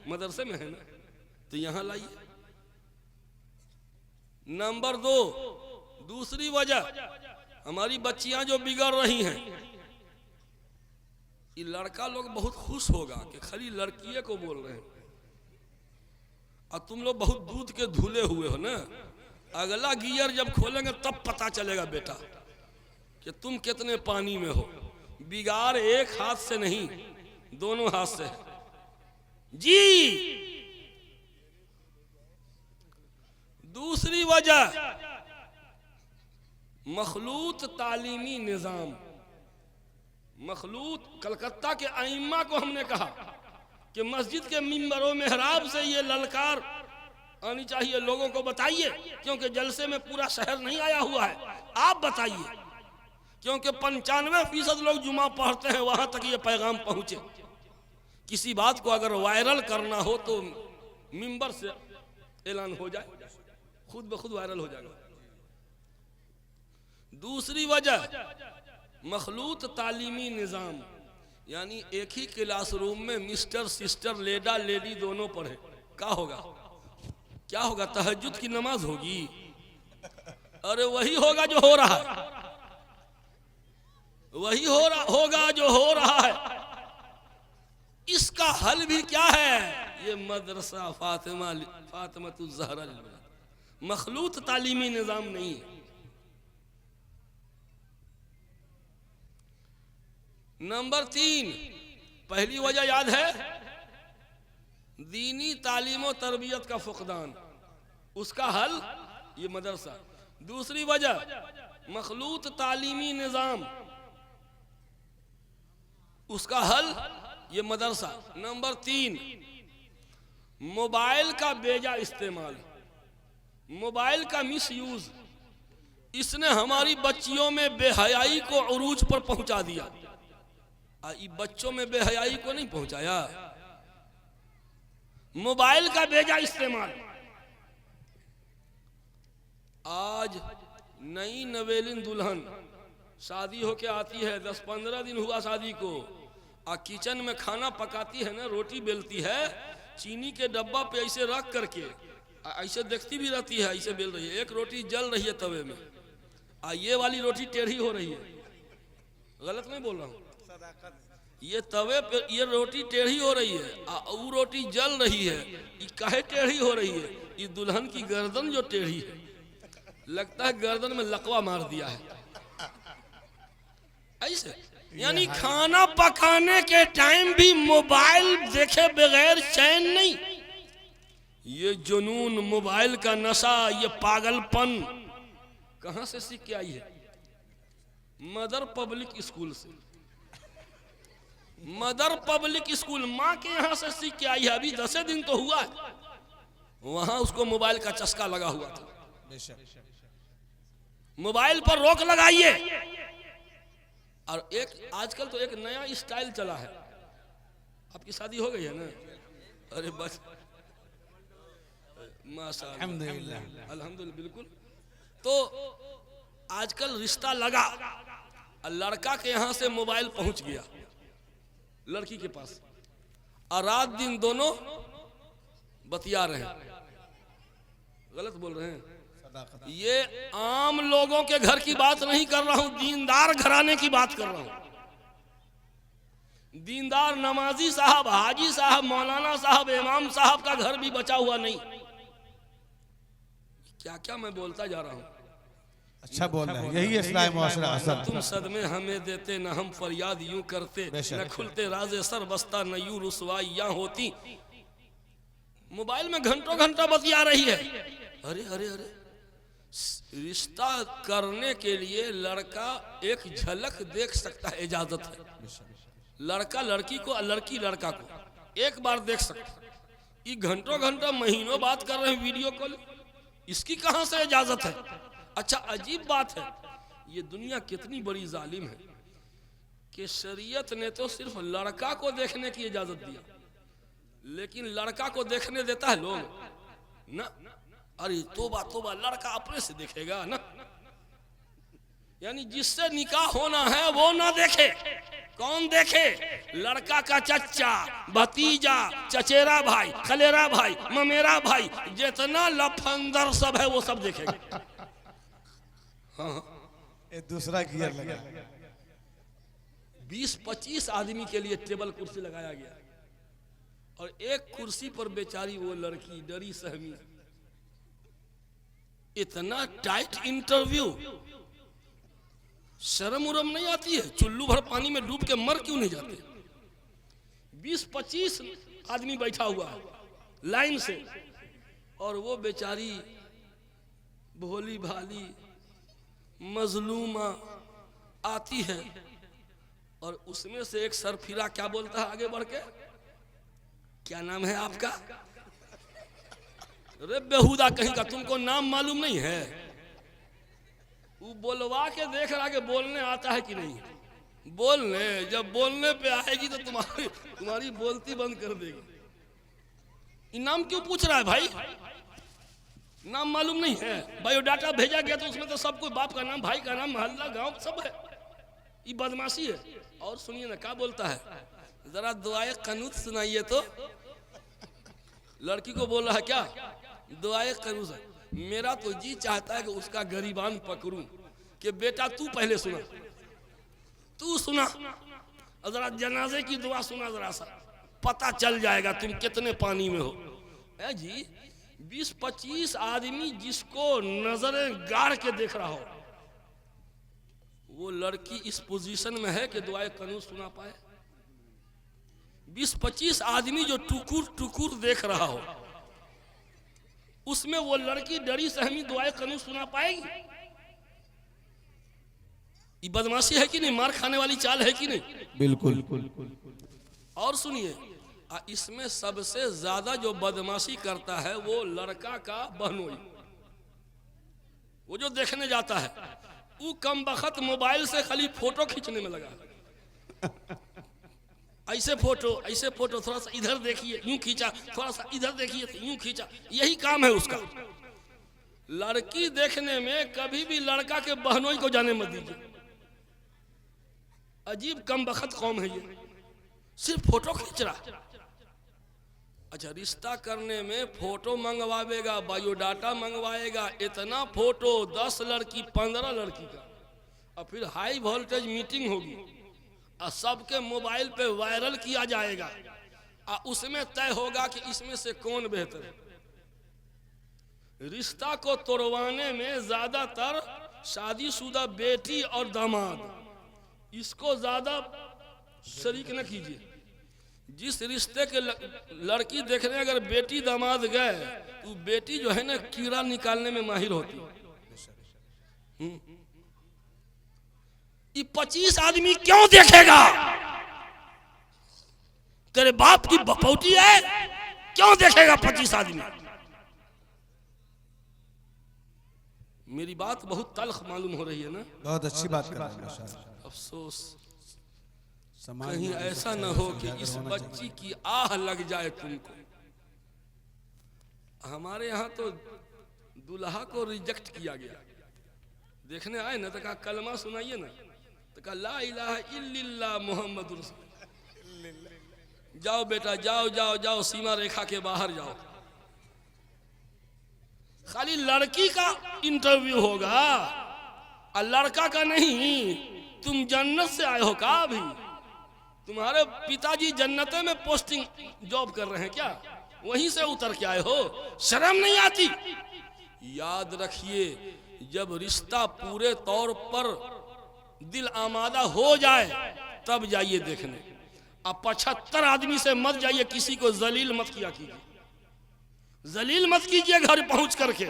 मदरसे में है ना, तो यहां लाइए। नंबर 2, दूसरी वजह, हमारी बच्चियां जो बिगड़ रही हैं, ये लड़का लोग बहुत खुश होगा कि खाली लड़किये को बोल रहे हैं, और तुम लोग बहुत दूध के धुले हुए हो ना। अगला गियर जब खोलेंगे तब पता चलेगा बेटा कि तुम कितने पानी में हो। बिगाड़ एक हाथ से नहीं, दोनों हाथ से है जी। दूसरी वजह, मखलूत तालीमी निजाम। मखलूत, कलकत्ता के आइम्मा को हमने कहा कि मस्जिद के मिंबरों मेहराब से ये ललकार आनी चाहिए, लोगों को बताइए, क्योंकि जलसे में पूरा शहर नहीं आया हुआ है। आप बताइए, क्योंकि 95% लोग जुमा पढ़ते हैं, वहां तक ये पैगाम पहुंचे। किसी बात को अगर वायरल करना हो तो मिंबर से ऐलान हो जाए, खुद ब खुद वायरल हो जाएगा। दूसरी वजह, मखलूत तालीमी निज़ाम, यानी एक ही क्लासरूम में मिस्टर सिस्टर, लेडा लेडी दोनों पढ़े। क्या होगा? क्या होगा? तहज्जुद की नमाज होगी? अरे वही होगा जो हो रहा है, वही होगा जो हो रहा है। इसका हल भी क्या है? ये मदरसा फातिमतुज़ ज़हरा, मखलूत तालीमी निज़ाम नहीं है। नंबर 3, पहली वजह याद है, दीनी तालीम और तरबियत का फुकदान, उसका हल ये मदरसा। दूसरी वजह, मखलूत तालीमी निज़ाम, उसका हल ये मदरसा। नंबर 3, मोबाइल का बेजा इस्तेमाल, मोबाइल का मिसयूज। इसने हमारी बच्चियों में बेहयाई को उरूज पर पहुंचा दिया। बच्चों में बेहयाई को नहीं पहुंचाया, मोबाइल का बेजा इस्तेमाल। आज नई नवेलिन दुल्हन शादी होके आती है, 10-15 दिन हुआ शादी को, और किचन में खाना पकाती है ना, रोटी बेलती है, चीनी के डब्बा पे ऐसे रख करके ऐसे देखती भी रहती है, ऐसे बेल रही है। एक रोटी जल रही है तवे में, और ये वाली रोटी टेढ़ी हो रही है। गलत नहीं बोल रहा हूँ, ये तवे पे ये रोटी टेढ़ी हो रही है, वो रोटी जल रही है। ये काहे टेढ़ी हो रही है? ये दुल्हन की गर्दन जो टेढ़ी है, लगता है गर्दन में लकवा मार दिया है ऐसे। यानी खाना पकाने के टाइम भी मोबाइल देखे बगैर चैन नहीं। ये जुनून, मोबाइल का नशा, ये पागलपन कहां से सीख के आई है? मदर पब्लिक स्कूल से। मदर पब्लिक स्कूल माँ के यहाँ से सीख के आई है, अभी 10 दिन तो हुआ है। वहां उसको मोबाइल का चस्का लगा हुआ था। मोबाइल पर रोक लगाइए। और एक आजकल तो एक नया स्टाइल चला है। आपकी शादी हो गई है ना? अरे बस माशाअल्लाह, अल्हम्दुलिल्लाह, बिल्कुल। तो आजकल रिश्ता लगा, लड़का के यहाँ से मोबाइल पहुंच गया लड़की के पास, और रात दिन दोनों बतिया रहे हैं। गलत बोल रहे हैं? ये आम लोगों के घर की बात नहीं कर रहा हूं, दीनदार घराने की बात कर रहा हूं। दीनदार नमाजी साहब, हाजी साहब, मौलाना साहब, इमाम साहब का घर भी बचा हुआ नहीं। क्या क्या मैं बोलता जा रहा हूं।
अच्छा बोल रहे हैं, यही इस्लाम मुआशरा असर।
तुम सदमे हमें देते न हम फरियाद यूं करते, न खुलते राजे सर बस्ता न यूं रुसवाइयां होती। मोबाइल में घंटों घंटा बतिया रही है। अरे अरे अरे, रिश्ता करने के लिए लड़का एक झलक देख सकता है, इजाजत है। लड़का लड़की को, लड़की लड़का को एक बार देख सकता है। ये घंटों घंटा महीनों बात कर रहे हैं वीडियो कॉल, इसकी कहां से इजाजत है? अच्छा, अजीब बात है, ये दुनिया कितनी बड़ी जालिम है कि शरीयत ने तो सिर्फ लड़का को देखने की इजाजत दिया, लेकिन लड़का को देखने देता है लोग ना। अरे तोबा तोबा, लड़का अपने से देखेगा ना? यानी जिससे निकाह होना है वो ना देखे। कौन देखे? लड़का का चच्चा, भतीजा, चचेरा भाई, खलेरा भाई, ममेरा भाई, जितना लफंदर सब है वो सब देखेगा। हाँ,
दूसरा गियर लगा।
20-25 आदमी के लिए टेबल कुर्सी लगाया गया, और एक कुर्सी पर बेचारी वो लड़की डरी सहमी। इतना टाइट इंटरव्यू, शर्म उरम नहीं आती है? चुल्लू भर पानी में डूब के मर क्यों नहीं जाते? 20-25 आदमी बैठा हुआ है लाइन से, और वो बेचारी भोली भाली मजलूमा आती है, और उसमें से एक सरफिरा क्या बोलता है आगे बढ़ के? क्या नाम है आपका? रे बेहुदा कहीं का, तुमको नाम मालूम नहीं है? वो बोलवा के देख रहा कि बोलने आता है कि नहीं। बोलने, जब बोलने पे आएगी तो तुम्हारी बोलती बंद कर देगी। नाम क्यों पूछ रहा है भाई? नाम मालूम नहीं है? बायोडाटा भेजा गया तो उसमें तो सब कोई, बाप का नाम, भाई का नाम, मोहल्ला, गांव सब है। ये बदमाशी है। और सुनिए ना क्या बोलता है, जरा दुआए कनूत सुनाइए तो। लड़की को बोल रहा है क्या? दुआए कनूत है। मेरा तो जी चाहता है कि उसका गरीबान पकड़ूं कि बेटा तू पहले सुना, तू सुना, और जरा जनाजे की दुआ सुना, जरा सा पता चल जाएगा तुम कितने पानी में हो। है जी, 20-25 आदमी जिसको नजरें गाड़ के देख रहा हो, वो लड़की इस पोजीशन में है कि दुआए कनूत सुना पाए? 20-25 आदमी जो टुकुर टुकुर देख रहा हो, उसमें वो लड़की डरी सहमी दुआए कनूत सुना पाएगी? ये बदमाशी है कि नहीं? मार खाने वाली चाल है कि नहीं?
बिल्कुल।
और सुनिए, इसमें सबसे ज्यादा जो बदमाशी करता है वो लड़का का बहनोई। वो जो देखने जाता है, वो कम बखत मोबाइल से खाली फोटो खींचने में लगा। ऐसे फोटो, थोड़ा सा इधर देखिए, यूं खींचा, थोड़ा सा इधर देखिए, यूं खींचा, यही काम है उसका। लड़की देखने में कभी भी लड़का के बहनोई को जाने मत दीजिए। अजीब कम बखत कौम है ये, सिर्फ फोटो खींच रहा। अच्छा, रिश्ता करने में फोटो मंगवाएगा, बायोडाटा मंगवाएगा, इतना फोटो 10 लड़की 15 लड़की का, और फिर हाई वोल्टेज मीटिंग होगी, और सबके मोबाइल पे वायरल किया जाएगा, और उसमें तय होगा कि इसमें से कौन बेहतर है। रिश्ता को तोड़वाने में ज्यादातर शादीशुदा बेटी और दामाद, इसको ज्यादा शरीक न कीजिए। जिस रिश्ते के लड़की देखने अगर बेटी दामाद गए, तो बेटी जो है ना कीड़ा निकालने में माहिर होती है। ये 25 आदमी क्यों देखेगा? तेरे बाप की बपौती है, क्यों देखेगा 25 आदमी? मेरी बात बहुत तल्ख मालूम हो रही है ना?
बहुत अच्छी बात कर रहे हैं माशाअल्लाह।
अफसोस
समाज
कहीं
में
ऐसा न हो कि इस बच्ची की आह लग जाए तुमको। हमारे यहाँ तो दुल्हा को रिजेक्ट किया गया। देखने आए ना तो कहा कलमा सुनाइए ना, तो कहा ला इलाहा इल्लल्लाह मुहम्मदुर रसूलुल्लाह। जाओ बेटा जाओ जाओ जाओ, सीमा रेखा के बाहर जाओ। खाली लड़की का इंटरव्यू होगा और लड़का का नहीं। तुम जन्नत से आए हो का? अभी तुम्हारे पिताजी जन्नते में पोस्टिंग जॉब कर रहे हैं क्या? वहीं से उतर के आए हो? शर्म नहीं आती? याद रखिए, जब रिश्ता पूरे तौर पर दिल आमादा हो जाए तब जाइए देखने। अब 75 आदमी से मत जाइए, किसी को जलील मत किया कीजिए, जलील मत कीजिए घर पहुंच करके।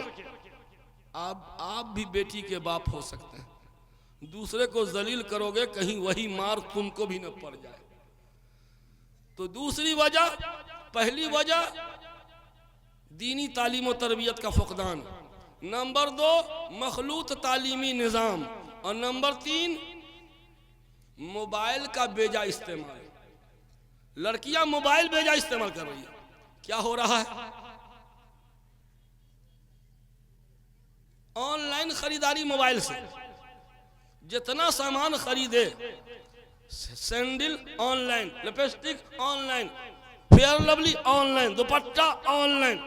आप भी बेटी के बाप हो सकते हैं। दूसरे को जलील करोगे कहीं वही मार तुमको भी न पड़ जाए। तो दूसरी वजह, पहली वजह दीनी तालीम और तरबियत का फुकदान, नंबर 2 मखलूत तालीमी निज़ाम, और नंबर 3 मोबाइल का बेजा इस्तेमाल। लड़कियां मोबाइल बेजा इस्तेमाल कर रही है। क्या हो रहा है? ऑनलाइन खरीदारी मोबाइल से। जितना सामान खरीदे, sandal online, lipstick online, fair lovely online, दुपट्टा ऑनलाइन,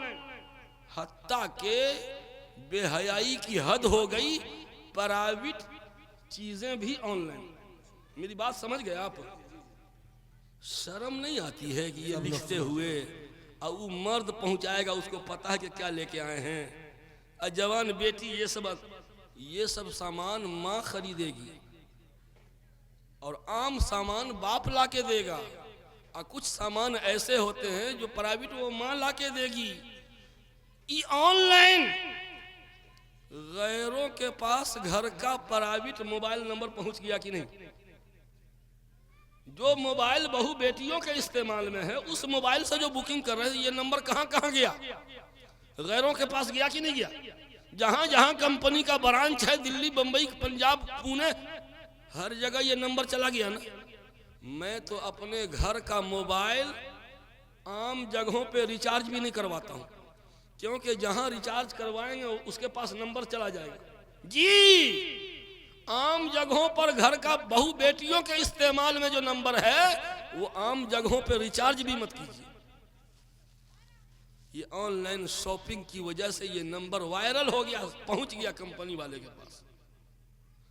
हत्ता के बेहयाई की हद हो गई, प्राइवेट चीजें भी ऑनलाइन। मेरी बात समझ गए आप? शर्म नहीं आती है कि ये लिखते हुए और वो मर्द पहुंचाएगा, उसको पता है कि क्या लेके आए हैं। और जवान बेटी ये सब सामान माँ खरीदेगी और आम सामान बाप ला के देगा, और कुछ सामान ऐसे होते हैं जो प्राइवेट वो माँ ला के देगी। ये ऑनलाइन गैरों के पास घर का प्राइवेट मोबाइल नंबर पहुंच गया कि नहीं? जो मोबाइल बहू बेटियों के इस्तेमाल में है, उस मोबाइल से जो बुकिंग कर रहे हैं, ये नंबर कहां कहां गया? गैरों के पास गया कि नहीं गया? जहां जहां कंपनी का ब्रांच है, दिल्ली, बंबई, पंजाब, पुणे, हर जगह ये नंबर चला गया ना। मैं तो अपने घर का मोबाइल आम जगहों पे रिचार्ज भी नहीं करवाता हूं, क्योंकि जहां रिचार्ज करवाएंगे उसके पास नंबर चला जाएगा। जी, आम जगहों पर घर का बहू बेटियों के इस्तेमाल में जो नंबर है, वो आम जगहों पे रिचार्ज भी मत कीजिए। ये ऑनलाइन शॉपिंग की वजह से ये नंबर वायरल हो गया, पहुंच गया कंपनी वाले के पास।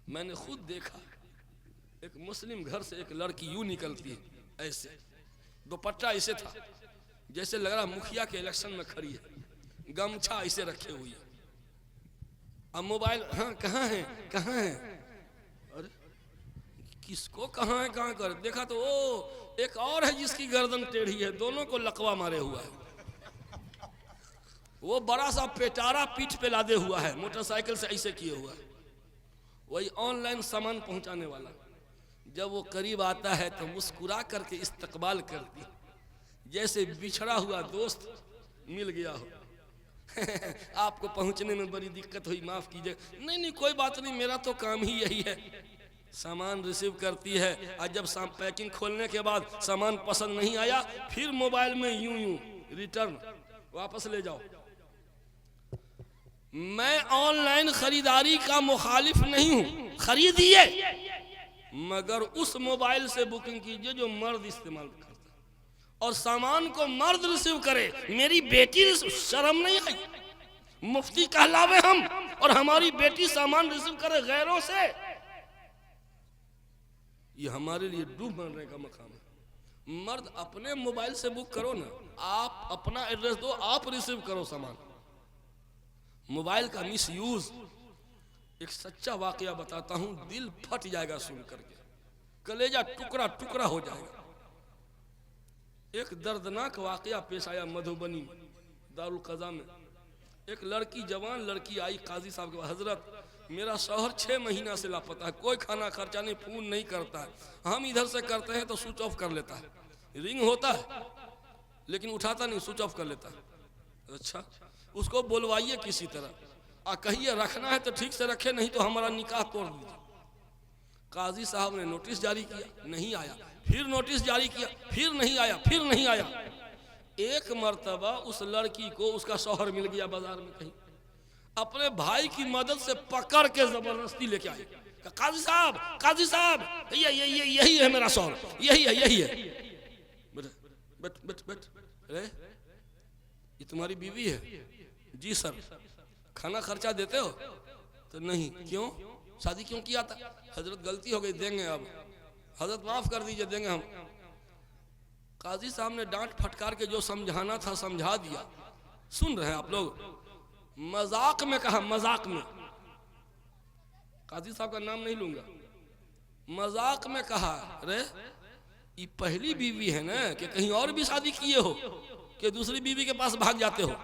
मैंने खुद देखा, एक मुस्लिम घर से एक लड़की यूं निकलती है, ऐसे दुपट्टा ऐसे था जैसे लग रहा मुखिया के इलेक्शन में खड़ी है, गमछा ऐसे रखे हुई है, अब मोबाइल, हाँ कहाँ है कहाँ है, अरे किसको कहाँ है कहाँ कर देखा तो ओ एक और है जिसकी गर्दन टेढ़ी है, दोनों को लकवा मारे हुआ है। वो बड़ा सा पेटारा पीठ पे लादे हुआ है, मोटरसाइकिल से ऐसे किए हुआ है। वही ऑनलाइन सामान पहुंचाने वाला जब वो करीब आता है तो मुस्कुरा करके इस्तकबाल करती, जैसे बिछड़ा हुआ दोस्त मिल गया हो। आपको पहुंचने में बड़ी दिक्कत हुई, माफ कीजिए। नहीं नहीं कोई बात नहीं, मेरा तो काम ही यही है। सामान रिसीव करती है और जब पैकिंग खोलने के बाद सामान पसंद नहीं आया, फिर मोबाइल में यूं यूं रिटर्न, वापस ले जाओ। मैं ऑनलाइन खरीदारी का मुखालिफ नहीं हूं, खरीदिए, मगर उस मोबाइल से बुकिंग कीजिए जो मर्द इस्तेमाल करता है, और सामान को मर्द रिसीव करे। मेरी बेटी, शर्म नहीं आई? मुफ्ती कहलावे हम और हमारी बेटी सामान रिसीव करे गैरों से, ये हमारे लिए डूब मरने का मकाम है। मर्द अपने मोबाइल से बुक करो ना, आप अपना एड्रेस दो, आप रिसीव करो सामान। मोबाइल का मिस यूज, एक सच्चा वाकया बताता हूं, दिल फट जाएगा सुन करके, कलेजा टुकड़ा टुकड़ा हो जाएगा। एक दर्दनाक वाकया पेश आया मधुबनी दारुल कज़ा में। एक लड़की, जवान लड़की आई काजी साहब के पास, हजरत मेरा शौहर 6 महीना से लापता है, कोई खाना खर्चा नहीं, फोन नहीं करता है, हम इधर से करते हैं तो स्विच ऑफ कर लेता है, रिंग होता है लेकिन उठाता नहीं, स्विच ऑफ कर लेता है। अच्छा, उसको बोलवाइए किसी तरह, कहिए रखना है तो ठीक से रखे, नहीं तो हमारा निकाह तोड़ दीजिए। काजी साहब ने नोटिस जारी किया, नहीं आया, फिर नोटिस जारी किया, फिर नहीं आया, फिर नहीं आया। एक मर्तबा उस लड़की को उसका शौहर मिल गया बाजार में कहीं, अपने भाई की मदद से पकड़ के जबरदस्ती लेके आए, काजी साहब, काजी साहब, यही है मेरा शौहर, यही है, यही है। बैठ बैठ बैठ, अरे ये तुम्हारी बीवी है? जी सर। खाना खर्चा देते हो? तो नहीं। क्यों? शादी क्यों किया था? हजरत गलती हो गई, देंगे अब, हजरत माफ कर दीजिए, देंगे हम। काजी साहब ने डांट फटकार के जो समझाना था समझा दिया। सुन रहे हैं आप लोग? मजाक में कहा, मजाक में, काजी साहब का नाम नहीं लूंगा, मजाक में कहा, अरे ये पहली बीवी है ना, कि कहीं और भी शादी किए हो, कि दूसरी बीवी के पास भाग जाते हो?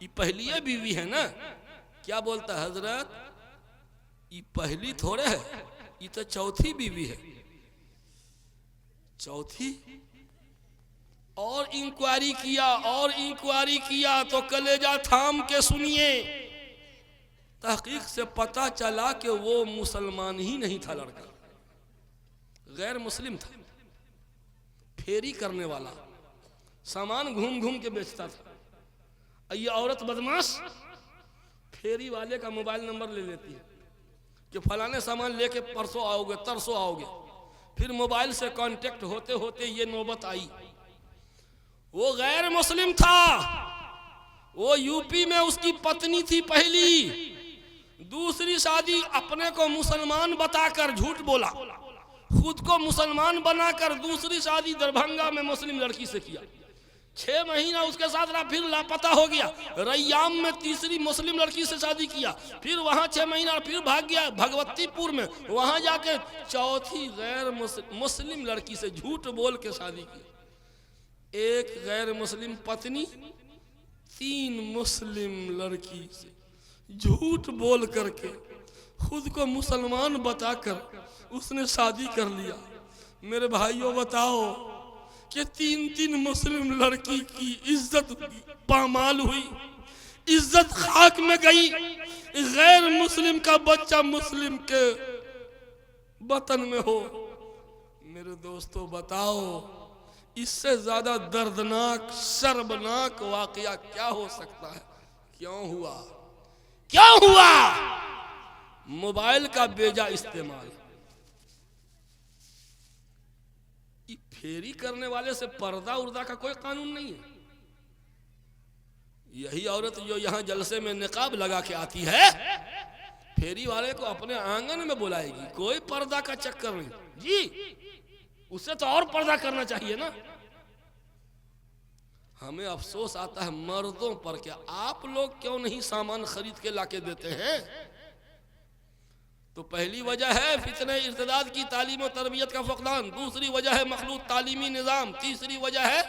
ये पहली बीवी है ना? क्या बोलता है हजरत? ये पहली थोड़े है, ये तो चौथी बीवी है। चौथी? और इंक्वायरी किया, और इंक्वायरी किया तो कलेजा थाम के सुनिए, तहकीक से पता चला कि वो मुसलमान ही नहीं था, लड़का गैर मुस्लिम था, फेरी करने वाला, सामान घूम घूम के बेचता था। ये औरत बदमाश फेरी वाले का मोबाइल नंबर ले लेती है कि फलाने सामान लेके परसों आओगे, तरसों आओगे, फिर मोबाइल से कांटेक्ट होते होते ये नौबत आई। वो गैर मुस्लिम था, वो यूपी में उसकी पत्नी थी पहली, दूसरी शादी अपने को मुसलमान बताकर झूठ बोला, खुद को मुसलमान बनाकर दूसरी शादी दरभंगा में मुस्लिम लड़की से किया। 6 महीना उसके साथ रहा, फिर लापता हो गया। रैयाम में तीसरी मुस्लिम लड़की से शादी किया, फिर वहां 6 महीना, फिर भाग गया भगवतीपुर में, वहां जाके चौथी गैर मुस्लिम लड़की से झूठ बोल के शादी की। एक गैर मुस्लिम पत्नी, 3 मुस्लिम लड़की से झूठ बोल करके खुद को मुसलमान बताकर उसने शादी कर लिया। मेरे भाइयों बताओ कि 3 मुस्लिम लड़की की इज्जत पामाल हुई, इज्जत खाक में गई। गैर मुस्लिम का बच्चा मुस्लिम के वतन में हो। मेरे दोस्तों बताओ, इससे ज्यादा दर्दनाक शर्मनाक वाकया क्या हो सकता है? क्यों हुआ? क्यों हुआ? मोबाइल का बेजा इस्तेमाल। फेरी करने वाले से पर्दा उर्दा का कोई कानून नहीं है। यही औरत जो यहाँ जलसे में निकाब लगा के आती है, फेरी वाले को अपने आंगन में बुलाएगी, कोई पर्दा का चक्कर नहीं जी, उससे तो और पर्दा करना चाहिए ना। हमें अफसोस आता है मर्दों पर, क्या आप लोग क्यों नहीं सामान खरीद के लाके देते हैं? तो पहली वजह है फितने इर्तिदाद की तालीम और तरबियत का फकदान, दूसरी वजह है मखलूत तालीमी निज़ाम, तीसरी वजह है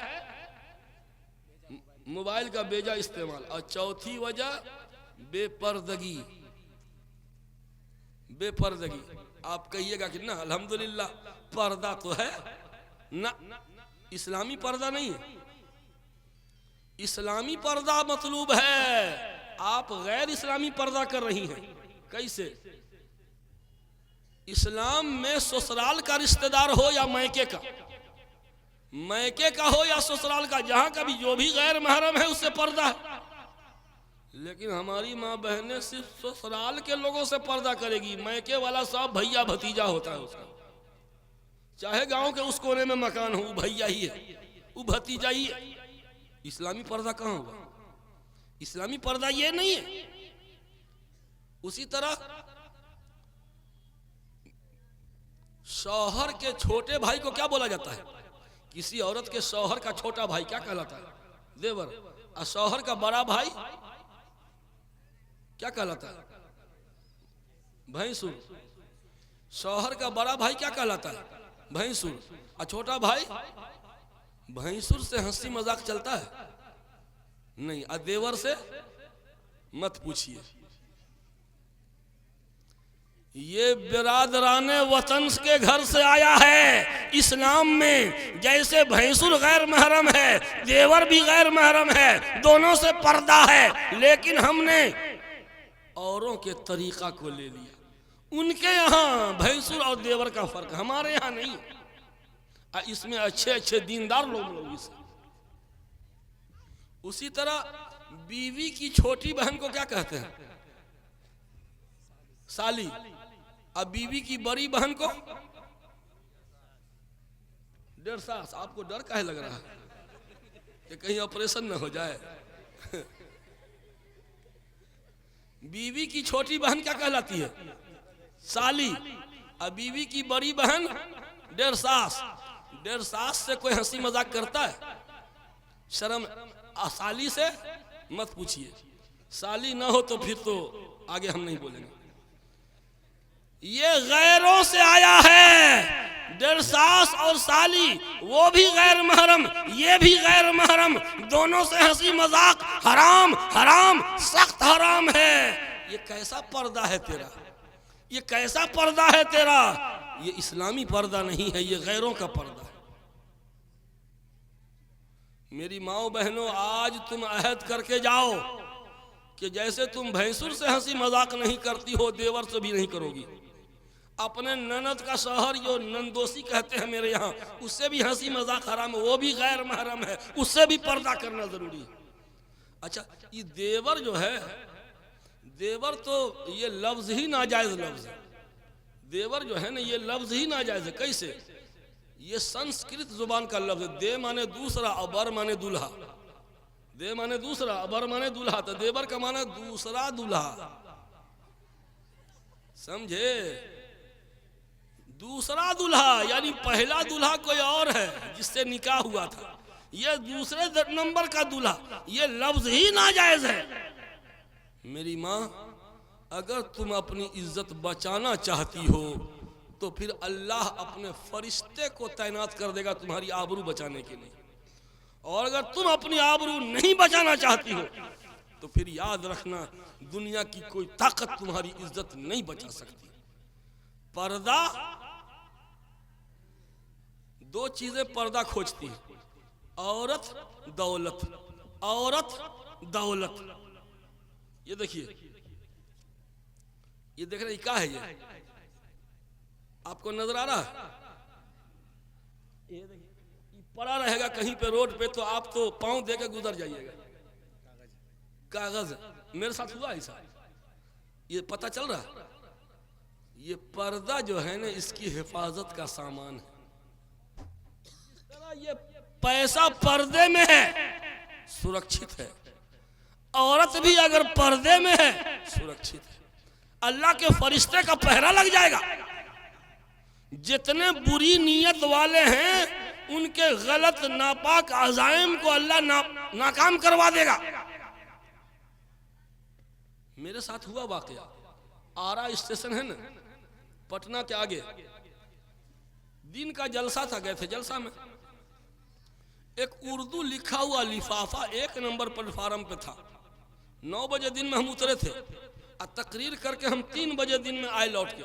मोबाइल का बेजा इस्तेमाल, और चौथी वजह बेपर्दगी। बेपर्दगी। आप कहिएगा कि ना अल्हम्दुलिल्लाह पर्दा तो है ना, इस्लामी पर्दा नहीं है। इस्लामी पर्दा मतलूब है, आप गैर इस्लामी पर्दा कर रही हैं। कैसे? इस्लाम में ससुराल का रिश्तेदार हो या मैके का, मैके का हो या ससुराल का, जहां का भी जो भी गैर महरम है उससे पर्दा है। लेकिन हमारी माँ बहनें सिर्फ ससुराल के लोगों से पर्दा करेगी, मैके वाला सब भैया भतीजा होता है उसका, चाहे गांव के उस कोने में मकान हो, वो भैया ही है, वो भतीजा ही है। इस्लामी पर्दा कहाँ हुआ? इस्लामी पर्दा ये नहीं है। उसी तरह शौहर के छोटे भाई को क्या बोला जाता है? किसी औरत के शौहर का छोटा भाई क्या कहलाता है? देवर। और शौहर का बड़ा भाई क्या कहलाता है? भैंसुर। शौहर का बड़ा भाई क्या कहलाता है? भैंसुर। और छोटा भाई भैंसुर से हंसी मजाक चलता है नहीं, और देवर से मत पूछिए। ये बिरादराने वतन के घर से आया है। इस्लाम में जैसे भैंसुर गैर महरम है, देवर भी गैर महरम है, दोनों से पर्दा है, लेकिन हमने औरों के तरीका को ले लिया। उनके यहाँ भैंसुर और देवर का फर्क, हमारे यहाँ नहीं। इसमें अच्छे अच्छे दीनदार लोग इसे। उसी तरह बीवी की छोटी बहन को क्या कहते हैं? साली। अब बीवी की बड़ी बहन को डेढ़ सास। आपको डर काहे लग रहा है कि कहीं ऑपरेशन न हो जाए? बीवी की छोटी बहन क्या कहलाती है? साली। अब बीवी की बड़ी बहन डेढ़ सास। डेढ़ सास से कोई हंसी मजाक करता है? शर्म। साली से मत पूछिए, साली ना हो तो फिर तो आगे हम नहीं बोलेंगे। ये गैरों से आया है। डेढ़ सास और साली, वो भी गैर महरम, ये भी गैर महरम, दोनों से हंसी मजाक हराम, हराम, सख्त हराम है। ये कैसा पर्दा है तेरा? ये कैसा पर्दा है तेरा? ये इस्लामी पर्दा नहीं है, ये गैरों का पर्दा है। मेरी माओ बहनों, आज तुम अहद करके जाओ कि जैसे तुम भैंसुर से हंसी मजाक नहीं करती हो, देवर से भी नहीं करोगी। अपने ननद का शौहर, जो नंदोसी कहते हैं मेरे यहाँ, उससे भी हंसी मजाक हराम है, वो भी गैर महरम है, उससे भी पर्दा करना जरूरी है। अच्छा, ये देवर जो है, देवर तो ये लफ्ज ही नाजायज लफ्ज है। देवर जो है ना, ये लफ्ज ही नाजायज है। कैसे? ये संस्कृत जुबान का लफ्ज है। दे माने दूसरा, अबर माने दूल्हा। दे माने दूसरा, अबर माने दूल्हा, तो देवर का माने दूसरा दूल्हा। समझे? दूसरा दूल्हा यानी पहला दूल्हा कोई और है जिससे निकाह हुआ था, ये दूसरे नंबर का दूल्हा। ये लफ्ज ही नाजायज है। मेरी माँ, अगर तुम अपनी इज्जत बचाना चाहती हो तो फिर अल्लाह अपने फरिश्ते को तैनात कर देगा तुम्हारी आबरू बचाने के लिए। और अगर तुम अपनी आबरू नहीं बचाना चाहती हो तो फिर याद रखना, दुनिया की कोई ताकत तुम्हारी इज्जत नहीं बचा सकती। पर्दा, दो चीजें पर्दा खोजती है, औरत, दौलत। औरत, दौलत। ये देखिए, ये देख रहे क्या है? ये आपको नजर आ रहा है? ये देखिए, पड़ा रहेगा कहीं पे रोड पे तो आप तो पांव देकर गुजर जाइएगा। कागज। मेरे साथ हुआ ऐसा, ये पता चल रहा है। ये पर्दा जो है ना, इसकी हिफाजत का सामान है। ये पैसा पर्दे में है, सुरक्षित है। औरत भी अगर पर्दे में है, सुरक्षित है। अल्लाह के फरिश्ते का पहरा लग जाएगा। जितने बुरी नीयत वाले हैं, उनके गलत नापाक अज़ाइम को अल्लाह नाकाम करवा देगा। मेरे साथ हुआ वाकया। आरा स्टेशन है ना, पटना के आगे, दिन का जलसा था, गए थे जलसा में। एक उर्दू लिखा हुआ लिफाफा 1 नंबर प्लेटफार्म पे था। 9 बजे दिन में हम उतरे थे और तकरीर करके हम 3 बजे दिन में आए लौट के।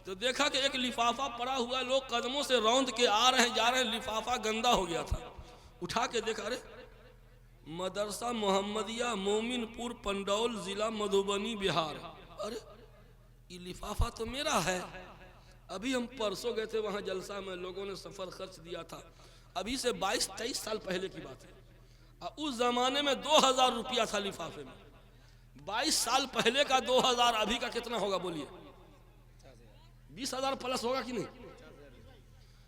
तो देखा कि एक लिफाफा पड़ा हुआ, लोग कदमों से रौंद के आ रहे हैं, जा रहे हैं। लिफाफा गंदा हो गया था। उठा के देखा, अरे मदरसा मोहम्मदिया मोमिनपुर पंडौल, जिला मधुबनी, बिहार। अरे ये लिफाफा तो मेरा है। अभी हम परसों गए थे वहाँ जलसा में, लोगों ने सफर खर्च दिया था। अभी से 22-23 साल पहले की बात है। उस जमाने में 2000 रुपया था लिफाफे में। 22 साल पहले का 2000 अभी का कितना होगा बोलिए? 20,000 प्लस होगा कि नहीं?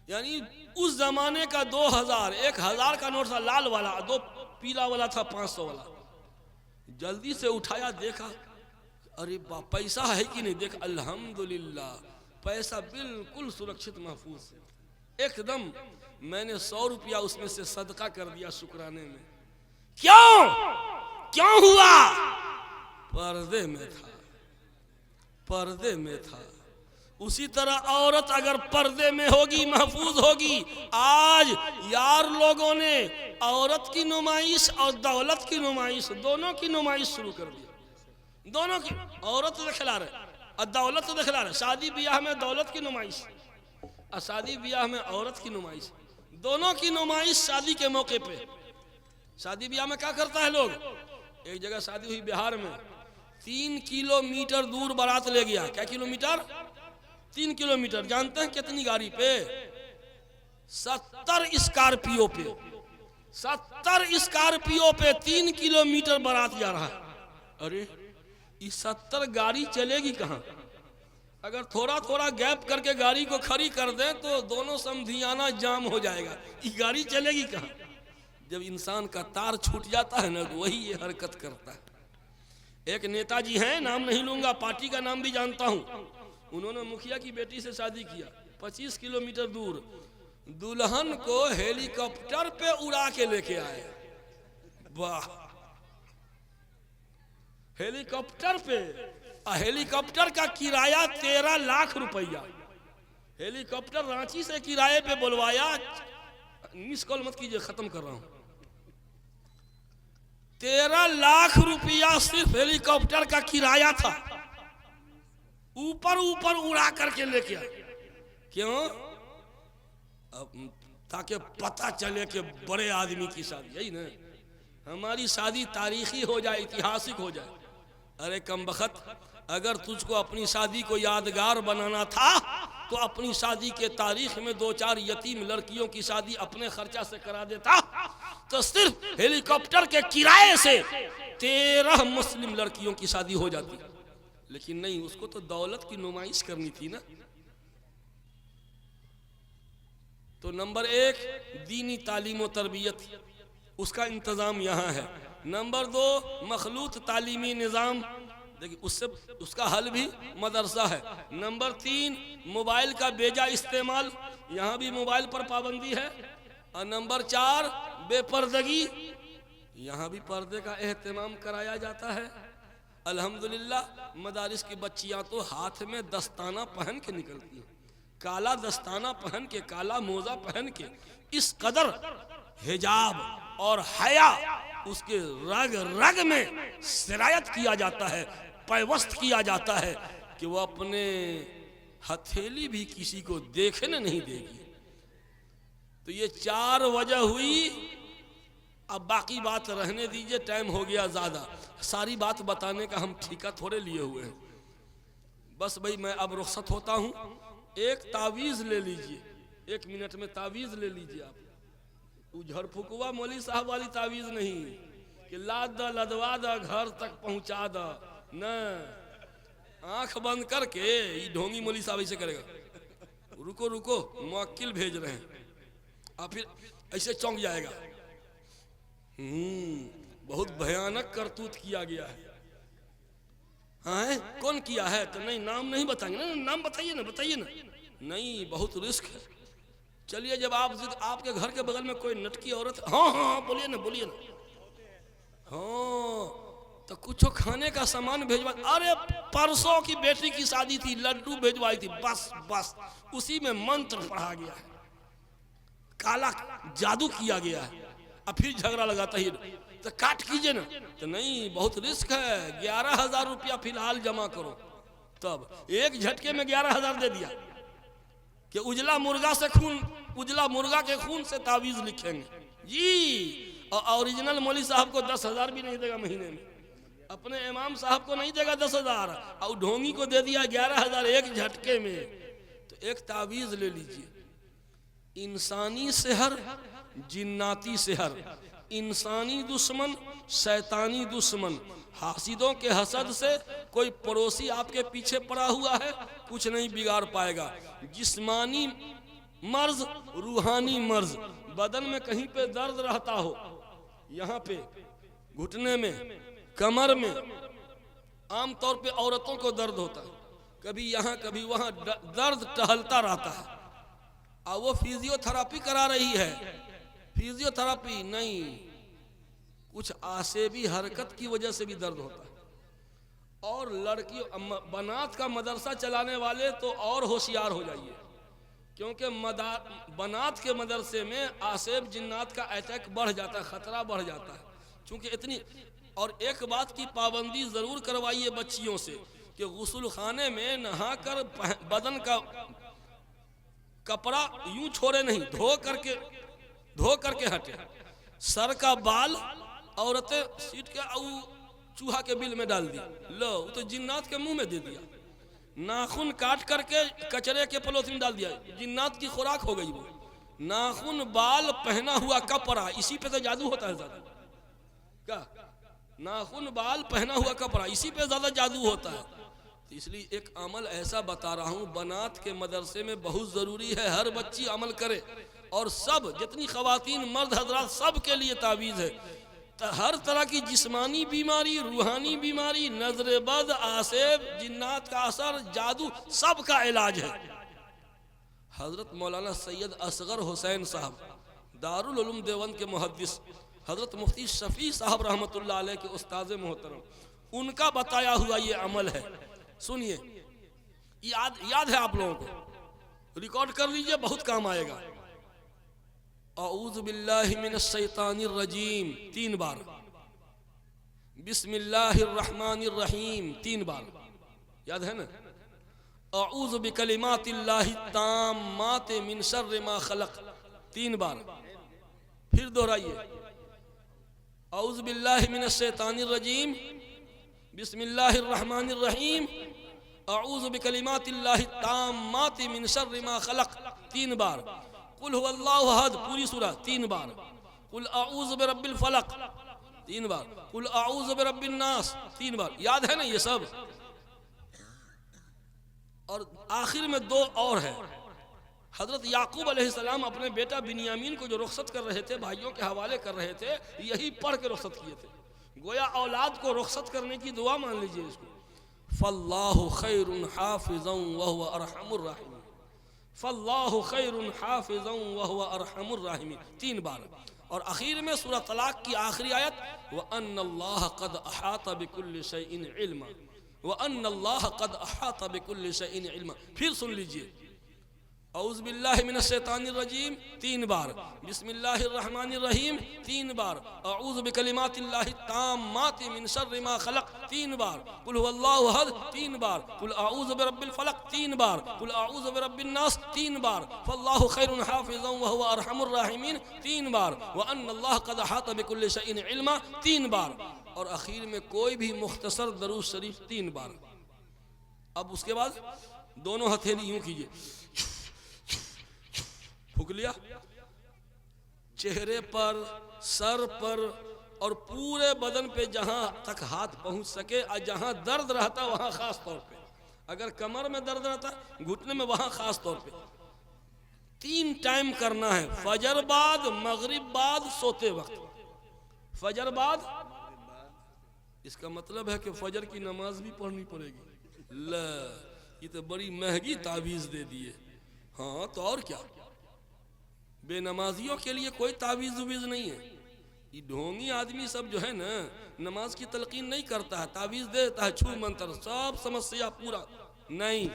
यानी उस जमाने का 2000, 1000 का नोट था लाल वाला, 2 पीला वाला था, 500 वाला। जल्दी से उठाया, देखा, अरे बा पैसा है कि नहीं? देख, अल्हम्दुलिल्लाह, पैसा बिल्कुल सुरक्षित महफूज एकदम। मैंने 100 रुपया उसमें से सदका कर दिया शुक्राने में। क्यों हुआ? पर्दे में था, पर्दे में था। उसी तरह औरत अगर पर्दे में होगी, महफूज होगी। आज यार लोगों ने औरत की नुमाइश और दौलत की नुमाइश, दोनों की नुमाइश शुरू कर दी। दोनों की। औरत से खिला रहे, और दौलत तो दिखला रहे, शादी ब्याह में दौलत की नुमाइश और शादी ब्याह में औरत की नुमाइश, दोनों की नुमाइश शादी के मौके पे। शादी ब्याह में क्या करता है लोग, एक जगह शादी हुई बिहार में, 3 किलोमीटर दूर बारात ले गया। क्या किलोमीटर? 3 किलोमीटर। जानते हैं कितनी गाड़ी पे? 70 स्कॉर्पियो पे। 70 स्कॉर्पियो पे 3 किलोमीटर बारात जा रहा है। अरे ये 70 गाड़ी चलेगी कहाँ? अगर थोड़ा थोड़ा गैप करके गाड़ी को खड़ी कर दें तो दोनों समधियाना जाम हो जाएगा। ये गाड़ी चलेगी कहाँ? जब इंसान का तार छूट जाता है ना तो वही ये हरकत करता है। एक नेताजी हैं, नाम नहीं लूंगा, पार्टी का नाम भी जानता हूं। उन्होंने मुखिया की बेटी से शादी किया 25 किलोमीटर दूर। दुल्हन को हेलीकॉप्टर पे उड़ा के लेके आए। वाह, हेलीकॉप्टर पे। हेलीकॉप्टर का किराया 13 लाख रुपया। हेलीकॉप्टर रांची से किराए पे बुलवाया। मिस कॉल मत कीजिए, खत्म कर रहा हूं। 13 लाख रुपया सिर्फ हेलीकॉप्टर का किराया था। ऊपर ऊपर उड़ा करके लेके आए। क्यों? अब ताकि पता चले कि बड़े आदमी की शादी, यही ना, हमारी शादी तारीखी हो जाए, ऐतिहासिक हो जाए। अरे कमबख्त, अगर तुझको अपनी शादी को यादगार बनाना था तो अपनी शादी के तारीख में 2-4 यतीम लड़कियों की शादी अपने खर्चा से करा देता तो सिर्फ हेलीकॉप्टर के किराए से 13 मुस्लिम लड़कियों की शादी हो जाती। लेकिन नहीं, उसको तो दौलत की नुमाइश करनी थी ना। तो नंबर 1 दीनी तालीम और तरबियत, उसका इंतज़ाम यहाँ है। नंबर 2 मखलूत तालीमी निज़ाम, देखिए उससे उसका हल भी मदरसा है। नंबर 3 मोबाइल का बेजा इस्तेमाल, यहाँ भी मोबाइल पर पाबंदी है। और नंबर 4 बेपर्दगी, यहाँ भी पर्दे का एहतमाम कराया जाता है। अल्हम्दुलिल्लाह मदारिस की बच्चियाँ तो हाथ में दस्ताना पहन के निकलती हैं, काला दस्ताना पहन के, काला मोजा पहन के। इस कदर हिजाब और हया उसके रग रग में सिरायत किया जाता है, पैवस्त किया जाता है कि वो अपने हथेली भी किसी को देखने नहीं देगी। तो ये 4 वजह हुई। अब बाकी बात रहने दीजिए, टाइम हो गया ज़्यादा। सारी बात बताने का हम ठेका थोड़े लिए हुए हैं। बस भाई मैं अब रुखसत होता हूँ। एक तावीज़ ले लीजिए, 1 मिनट में तावीज़ ले लीजिए आप। झड़फुकवा मौली साहब वाली तावीज़ नहीं कि लाद द लदवा द घर तक पहुँचा द, न आँख बंद करके ये ढोंगी मौली साहब ऐसे करेगा। रुको रुको, मुवक्किल भेज रहे हैं, और फिर ऐसे चौंक जाएगा। बहुत भयानक करतूत किया गया है। हाँ, कौन किया है? तो नहीं, नाम नहीं बताएंगे ना। नाम बताइए ना, बताइए ना। नहीं, बहुत रिस्क है। चलिए, जब आपके घर के बगल में कोई नटकी औरत, हाँ हाँ बोलिए ना, बोलिए ना। हाँ, तो कुछ खाने का सामान भेजवा। अरे परसों की बेटी की शादी थी, लड्डू भेजवाई थी। बस बस उसी में मंत्र पढ़ा गया है, काला जादू किया गया है। अब फिर झगड़ा लगाता ही तो काट कीजिए ना। तो नहीं, बहुत रिस्क है। 11,000 रुपया फिलहाल जमा करो। तब एक झटके में 11,000 दे दिया कि उजला मुर्गा से खून, उजला मुर्गा के खून से तावीज़ लिखेंगे जी। और ओरिजिनल मौली साहब को 10,000 भी नहीं देगा महीने में, अपने इमाम साहब को नहीं देगा 10,000, और ढोंगी को दे दिया 11,000 एक झटके में। तो एक तावीज़ ले लीजिए। इंसानी सेहर, जिन्नाती सेहर, इंसानी दुश्मन, शैतानी दुश्मन। हासिदों के हसद से कोई पड़ोसी आपके पीछे पड़ा हुआ है, कुछ नहीं बिगाड़ पाएगा। जिस्मानी मर्ज, रूहानी मर्ज, बदन में कहीं पे दर्द रहता हो, यहाँ पे घुटने में, कमर में, आमतौर पे औरतों को दर्द होता है, कभी यहाँ कभी वहाँ दर्द टहलता रहता है, और वो फिजियोथेरापी करा रही है। फिजियोथेरापी नहीं, कुछ आसेबी हरकत की वजह से भी दर्द होता है। और लड़की बनात का मदरसा चलाने वाले तो और होशियार हो जाइए, क्योंकि बनात के मदरसे में आसेब जिन्नात का अटैक बढ़ जाता है, खतरा बढ़ जाता है। चूंकि इतनी, और एक बात की पाबंदी जरूर करवाइए बच्चियों से कि गुस्ल खाने में नहाकर बदन का कपड़ा यूं छोड़े नहीं, धो करके हटे। सर का बाल औरतें सीट के चूहा के बिल में डाल दी, लो वो तो जिन्नात के मुंह में दे दिया। नाखून काट करके कचरे के पलोथीन में डाल दिया, जिन्नात की खुराक हो गई वो। नाखून, बाल, पहना हुआ कपड़ा, इसी पे तो जादू होता है ज्यादा। क्या नाखून, बाल, पहना हुआ कपड़ा, इसी पे ज्यादा जादू होता है। तो इसलिए एक अमल ऐसा बता रहा हूँ, बनात के मदरसे में बहुत जरूरी है, हर बच्ची अमल करे। और सब जितनी खवातीन मर्द हजरात सब के लिए तावीज़ है। तो हर तरह की जिस्मानी बीमारी, रूहानी बीमारी, नजर बद, आसेब, जिन्नात का असर, जादू, सब का इलाज है। हजरत मौलाना सैयद असगर हुसैन साहब दारुल उलूम देवबंद के मुहद्दिस, हजरत मुफ्ती शफी साहब रहमतुल्लाह अलैह के उस्ताद मोहतरम, उनका बताया हुआ ये अमल है। सुनिए, याद है आप लोगों को, रिकॉर्ड कर लीजिए, बहुत काम आएगा। औज़ु बिल्लाहि मिनश शैतानिर रजीम 3 बार, बिस्मिल्लाहिर रहमानिर रहीम 3 बार, याद है ना। औज़ु बिकलिमातिल्लाहि ताम्माति मिन शर्रि मा खलक 3 बार, फिर दोहराइए। औज़ु बिल्लाहि मिनश शैतानिर रजीम, बिस्मिल्लाहिर रहमानिर रहीम, औज़ु बिकलिमातिल्लाहि ताम्माति मिन शर्रि मा खलक 3 बार। कुल हुवल्लाहु अहद पूरी सूरह 3 बार। कुल अऊज़ु बिरब्बिल फलक 3 बार। कुल अऊज़ु बिरब्बिन नास 3 बार। याद है ना ये सब। और आखिर में 2 और है। हजरत याकूब अलैहिस्सलाम अपने बेटा बिन्यामीन को जो रुखसत कर रहे थे, भाइयों के हवाले कर रहे थे, यही पढ़ के रुखसत किए थे। गोया औलाद को रुखसत करने की दुआ मान लीजिए इसको। फल्लाहु खैरुन हाफिज़न व हुवा अरहमुर राहिमीन, फल्लाहु खैरुन हाफिज़न व हुवा अरहमुर राहिमीन 3 बार। और आखिर में सूरह तलाक की आखिरी आयत, व अन्नल्लाह क़द अहाता बिकुल्लि शैइन इल्मा, व अन्नल्लाह क़द अहाता बिकुल्लि शैइन इल्मा। फिर सुन लीजिए, औज़ु बिल्लाहि मिनश शैतानिर रजीम 3 बार, बिस्मिल्लाहिर रहमानिर रहीम 3 बार, औज़ु बिकलिमातिल्लाहि ताम्माति मिन शर्रि मा खलक 3 बार, कुल हुवल्लाहु अहद 3 बार, कुल औज़ु बिरब्बिल फलक 3 बार, कुल औज़ु बिरब्बिन नास 3 बार, फल्लाहु खैरुन हाफिज़न व हुवा अरहमुर राहिमीन 3 बार, व अन्नल्लाह क़द अहाता बिकुल्लि शैइन इल्मा 3 बार। और आखिर में कोई भी मुख्तसर दरूद शरीफ 3 बार। अब उसके बाद दोनों हथेली यूं कीजिए, फूक लिया, चेहरे पर, सर पर और पूरे बदन पे जहां तक हाथ पहुंच सके, और जहां दर्द रहता वहां खास तौर पे, अगर कमर में दर्द रहता, घुटने में, वहां खास तौर पे 3 टाइम करना है। फजर बाद, मगरिब बाद, सोते वक्त। फजर बाद, इसका मतलब है कि फजर की नमाज भी पढ़नी पड़ेगी। ल ये तो बड़ी महंगी तावीज़ दे दिए। हाँ तो और क्या, बेनमाजियों के लिए कोई तावीज़ उवीज़ नहीं है। ये ढोंगी आदमी सब जो है ना, नमाज की तलकीन नहीं करता है, तावीज़ देता है, छू मंत्र, सब समस्या पूरा नहीं।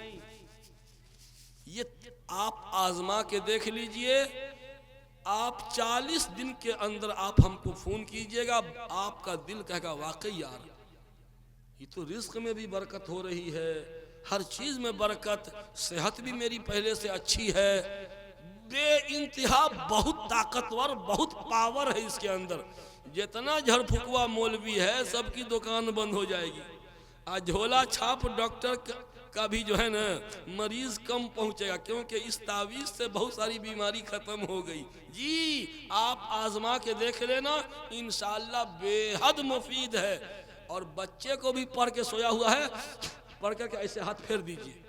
ये आप आजमा के देख लीजिए। आप 40 दिन के अंदर आप हमको फ़ोन कीजिएगा, आपका दिल कहेगा वाकई यार ये तो रिस्क में भी बरकत हो रही है, हर चीज़ में बरकत, सेहत भी मेरी पहले से अच्छी है, बेइंतहा बहुत ताकतवर, बहुत पावर है इसके अंदर। जितना झड़फुकवा मौलवी है सबकी दुकान बंद हो जाएगी। आज झोला छाप डॉक्टर का भी जो है ना मरीज कम पहुंचेगा, क्योंकि इस तावीज़ से बहुत सारी बीमारी खत्म हो गई। जी आप आजमा के देख लेना, इंशाअल्लाह बेहद मुफीद है। और बच्चे को भी पढ़ के सोया हुआ है, पढ़ करके ऐसे हाथ फेर दीजिए।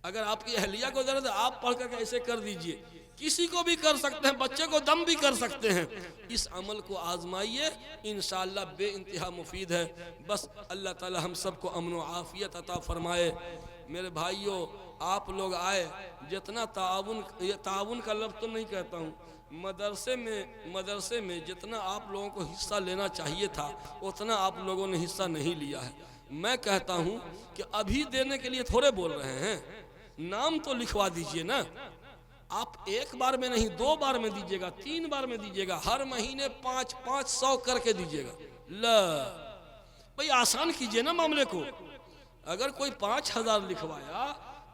अगर आपकी अहलिया को दर्द है, आप पढ़ करके ऐसे कर दीजिए। किसी को भी कर सकते हैं, बच्चे को दम भी कर सकते हैं। इस अमल को आजमाइए, इंशाअल्लाह बेइंतहा मुफीद है। बस अल्लाह ताला हम सबको अमन व आफियत अता फरमाए। मेरे भाइयों आप लोग आए, जितना ताउन का लफ्ज़ तो नहीं कहता हूँ, मदरसे में जितना आप लोगों को हिस्सा लेना चाहिए था उतना आप लोगों ने हिस्सा नहीं लिया है। मैं कहता हूँ कि अभी देने के लिए थोड़े बोल रहे हैं, नाम तो लिखवा दीजिए ना। आप 1 बार में नहीं, 2 बार में दीजिएगा, 3 बार में दीजिएगा, हर महीने 500 करके दीजिएगा। ल भाई आसान कीजिए ना मामले को। अगर कोई 5,000 लिखवाया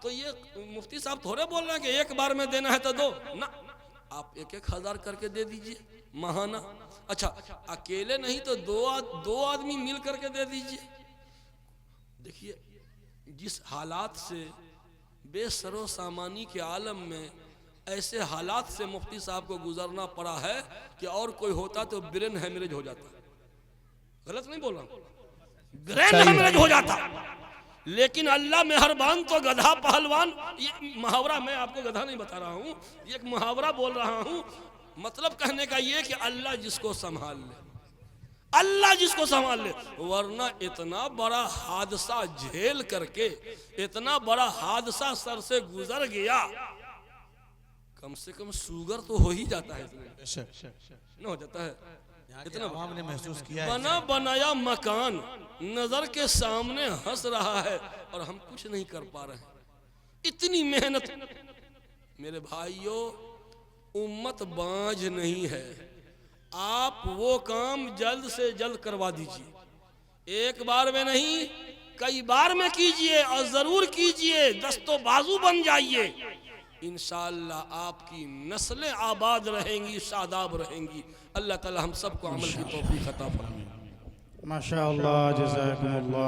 तो ये मुफ्ती साहब थोड़े बोल रहे हैं कि एक बार में देना है तो दो ना, आप 1,000 करके दे दीजिए महाना। अच्छा अकेले नहीं तो दो आदमी मिल करके दे दीजिए। देखिए जिस हालात से बेसरो सामानी के आलम में ऐसे हालात से मुफ्ती साहब को गुजरना पड़ा है कि और कोई होता तो ब्रेन हेमरेज हो जाता। गलत नहीं बोल रहा हूं, ब्रेन हेमरेज हो जाता। लेकिन अल्लाह मेहरबान तो गधा पहलवान, ये मुहावरा मैं आपको गधा नहीं बता रहा हूँ, ये एक मुहावरा बोल रहा हूँ। मतलब कहने का ये कि अल्लाह जिसको संभाल ले, अल्लाह जिसको संभाल ले, वरना इतना बड़ा हादसा झेल करके, इतना बड़ा हादसा सर से गुजर गया, कम से कम शुगर तो हो ही जाता है, न हो जाता है इतना।
हमने महसूस किया
बना बनाया मकान नजर के सामने हंस रहा है और हम कुछ नहीं कर पा रहे हैं। इतनी मेहनत। मेरे भाइयों उम्मत बांझ नहीं है, आप वो काम जल्द से जल्द करवा दीजिए। एक बार में नहीं कई बार में कीजिए और जरूर कीजिए, दस्तों बाजू बन जाइए। इंशाअल्लाह आपकी नस्लें आबाद रहेंगी, शादाब रहेंगी। अल्लाह ताला हम सबको अमल की तौफीक अता फरमाए।
माशाअल्लाह, जज़ाकुमुल्लाह।